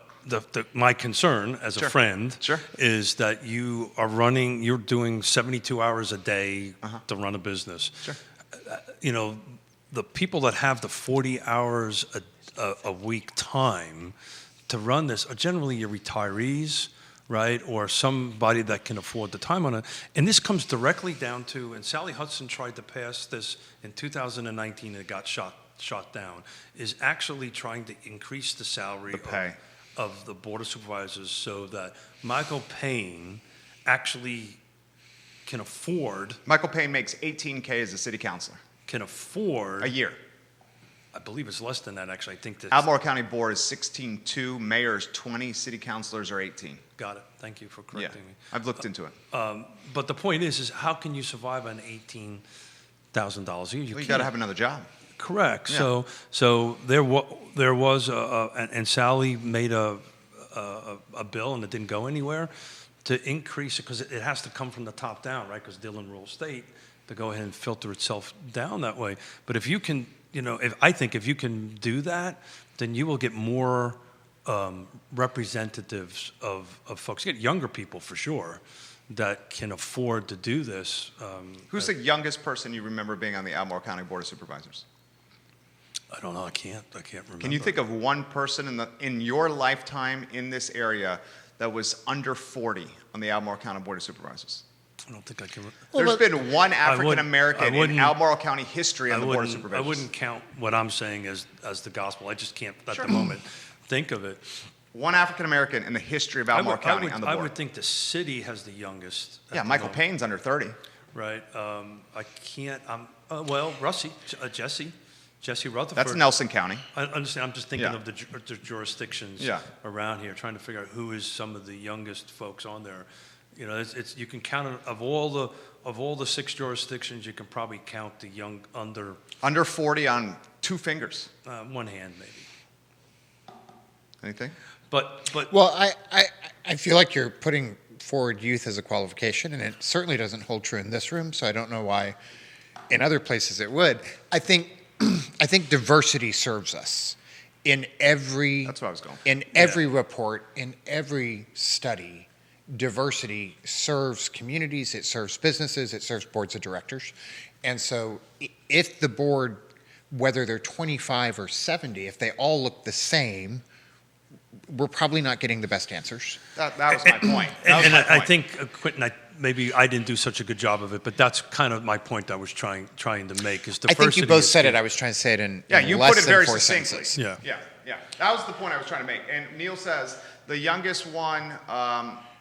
my concern as a Sure. friend Sure. is that you're doing 72 hours a day to run a business. Sure. The people that have the 40 hours a week time to run this are generally your retirees, right? Or somebody that can afford the time on it. And this comes directly down to, and Sally Hudson tried to pass this in 2019 and it got shot down, is actually trying to increase the salary pay. of the Board of Supervisors so that Michael Payne actually can afford Michael Payne makes $18K as a city councilor a year. I believe it's less than that, actually. I think that. Albemarle County Board is 16.2, mayor's 20, city councilors are 18. Got it. Thank you for Yeah, correcting me. I've looked into it. But the point is how can you survive on $18,000 a year? You got to have another job. Correct. Yeah. So there was and Sally made a bill and it didn't go anywhere to increase it because it has to come from the top down, right? Because Dillon Rural State to go ahead and filter itself down that way. But if you can, if you can do that, then you will get more representatives of folks. You get younger people for sure that can afford to do this. Who's the youngest person you remember being on the Albemarle County Board of Supervisors? I don't know. I can't remember. Can you think of one person in your lifetime in this area that was under 40 on the Albemarle County Board of Supervisors? I don't think I can. There's been one African American in wouldn't- Albemarle County history on the Board of I Supervisors. wouldn't count what I'm saying as the gospel. I just can't at Sure. the moment think of it. One African American in the history of Albemarle County on the I board. would think the city has the youngest. at Yeah, the Michael moment, Payne's under 30. Right. I can't. Jesse Rutherford. That's Nelson County. I understand. I'm just thinking Yeah. of the jurisdictions Yeah. around here, trying to figure out who is some of the youngest folks on there. It's you can count it, of all the 6 jurisdictions, you can probably count the young Under 40 on 2 fingers. one hand maybe. Anything? But Well, I feel like you're putting forward youth as a qualification, and it certainly doesn't hold true in this room, so I don't know why in other places it would. I think diversity serves us. in every That's where I was going. in every report, in every study, diversity serves communities, it serves businesses, it serves boards of directors. And so if the board, whether they're 25 or 70, if they all look the same, we're probably not getting the best answers. That was my point. That was And my I point. think, Quentin, maybe I didn't do such a good job of it, but that's kind of my point I was trying to make is I diversity. think you both is said key. it. I was trying to say it in You less put it than very 4 succinctly. sentences. Yeah. Yeah. That was the point I was trying to make. And Neil says the youngest one,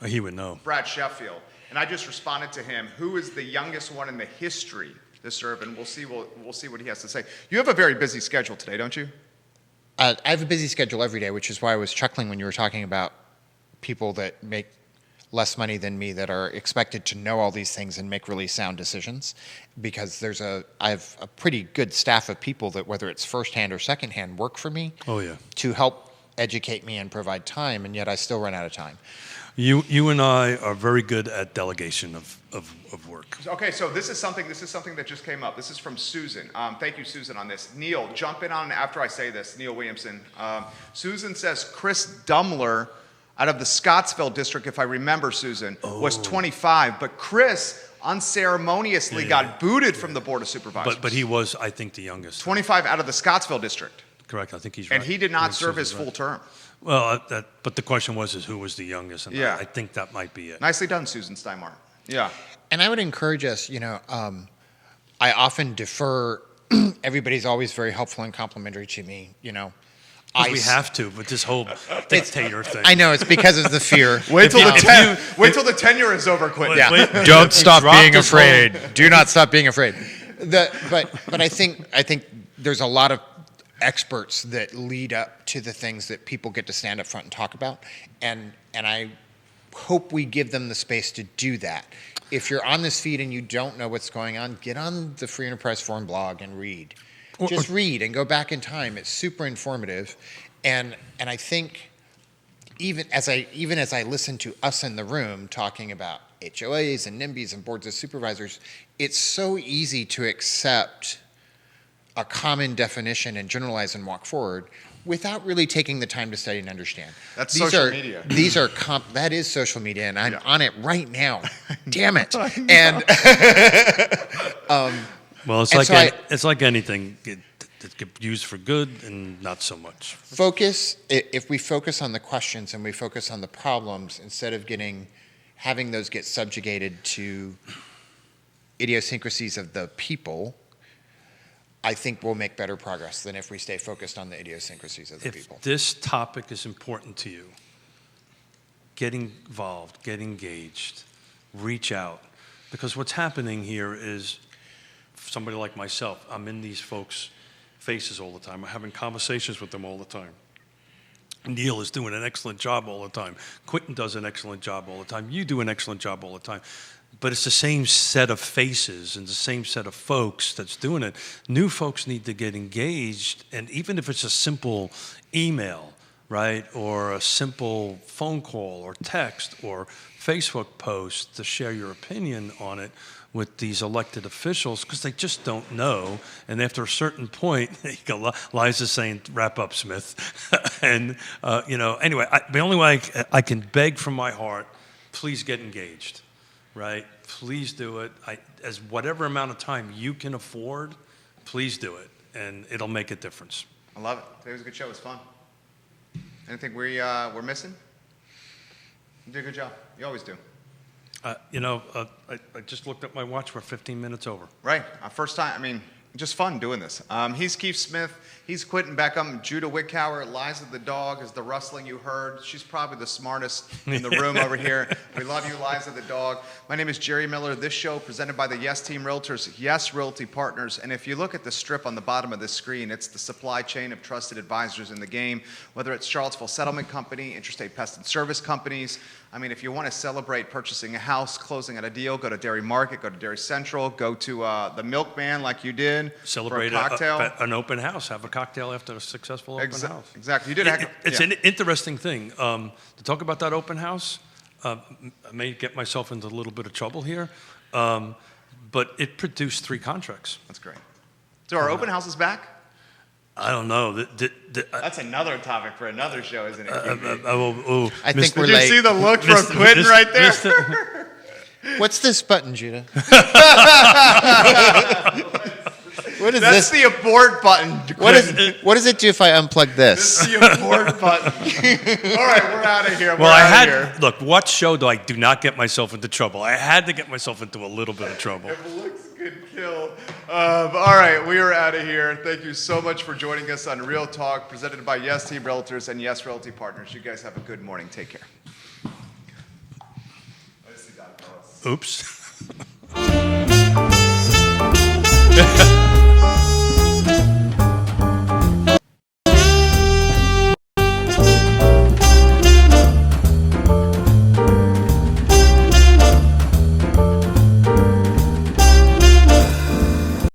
He would know. Brad Sheffield, and I just responded to him. Who is the youngest one in the history to serve? And we'll see what he has to say. You have a very busy schedule today, don't you? I have a busy schedule every day, which is why I was chuckling when you were talking about people that make less money than me that are expected to know all these things and make really sound decisions. Because I have a pretty good staff of people that, whether it's firsthand or secondhand, work for me Oh, yeah. to help educate me and provide time, and yet I still run out of time. You and I are very good at delegation of work. Okay, so this is something that just came up. This is from Susan. Thank you, Susan, on this. Neil, jump in on after I say this. Neil Williamson. Susan says Chris Dumler, out of the Scottsville district, if I remember, Susan, was 25, but Chris unceremoniously got booted from the Board of Supervisors. But he was, I think, the youngest. 25 out of the Scottsville district. Correct. I think he's right. And he did I not think serve his Susan's full right. term. Well, but the question was who was the youngest, and Yeah. I think that might be it. Nicely done, Susan Steinmar. Yeah. And I would encourage us, I often defer. Everybody's always very helpful and complimentary to me, 'Cause we have to with this whole dictator thing. I know, it's because of the fear. Wait till If the tenure is over, Quentin. Yeah. Wait, Don't stop drop being this afraid. Do not stop being afraid. But I think there's a lot of experts that lead up to the things that people get to stand up front and talk about, and I hope we give them the space to do that. If you're on this feed and you don't know what's going on, get on the Free Enterprise Forum blog and read. Just read and go back in time. It's super informative, and I think even as I listen to us in the room talking about HOAs and NIMBYs and boards of supervisors, it's so easy to accept a common definition and generalize and walk forward without really taking the time to study and understand. That's social media. That is social media, and I'm on it right now. Damn it! And Well, it's And like so it's like anything. It gets used for good and not so much. if we focus on the questions and we focus on the problems instead of having those get subjugated to idiosyncrasies of the people, I think we'll make better progress than if we stay focused on the idiosyncrasies of the people. If this topic is important to you, get involved, get engaged, reach out. Because what's happening here is somebody like myself, I'm in these folks' faces all the time. I'm having conversations with them all the time. Neil is doing an excellent job all the time. Quentin does an excellent job all the time. You do an excellent job all the time. But it's the same set of faces and the same set of folks that's doing it. New folks need to get engaged, and even if it's a simple email, right, or a simple phone call or text or Facebook post to share your opinion on it with these elected officials, because they just don't know. And after a certain point, Liza's saying, wrap up, Smith. And, anyway, the only way I can beg from my heart, please get engaged. Right? Please do it. As whatever amount of time you can afford, please do it, and it'll make a difference. I love it. Today was a good show. It was fun. Anything we're missing? You did a good job. You always do. I just looked at my watch. We're 15 minutes over. Right. First time. Just fun doing this. He's Keith Smith. He's Quinton Beckham. Judah Wickhauer. Liza the dog is the rustling you heard. She's probably the smartest in the room over here. We love you, Liza the dog. My name is Jerry Miller. This show presented by the Yes Team Realtors, Yes Realty Partners. And if you look at the strip on the bottom of this screen, it's the supply chain of trusted advisors in the game, whether it's Charlottesville Settlement Company, Intrastate Pest and Service Companies. If you want to celebrate purchasing a house, closing at a deal, go to Dairy Market, go to Dairy Central, go to the Milkman like you did. Celebrate for a cocktail. an open house. Have a cocktail after a successful open house. Exactly. You did. It's an interesting thing to talk about that open house. I may get myself into a little bit of trouble here, but it produced 3 contracts. That's great. So our open house is back? I don't know. That's another topic for another show, isn't it? I think we're Did you late. see the look from Quentin right there? What's this button, Judah? What is That's this? the abort button. What does it do if I unplug This this? is the abort button. All right, we're out of here. Well, Here. look, what show do not get myself into trouble? I had to get myself into a little bit of trouble. If looks good, kill. All right, we are out of here. Thank you so much for joining us on Real Talk, presented by Yes Team Realtors and Yes Realty Partners. You guys have a good morning. Take care. Oops.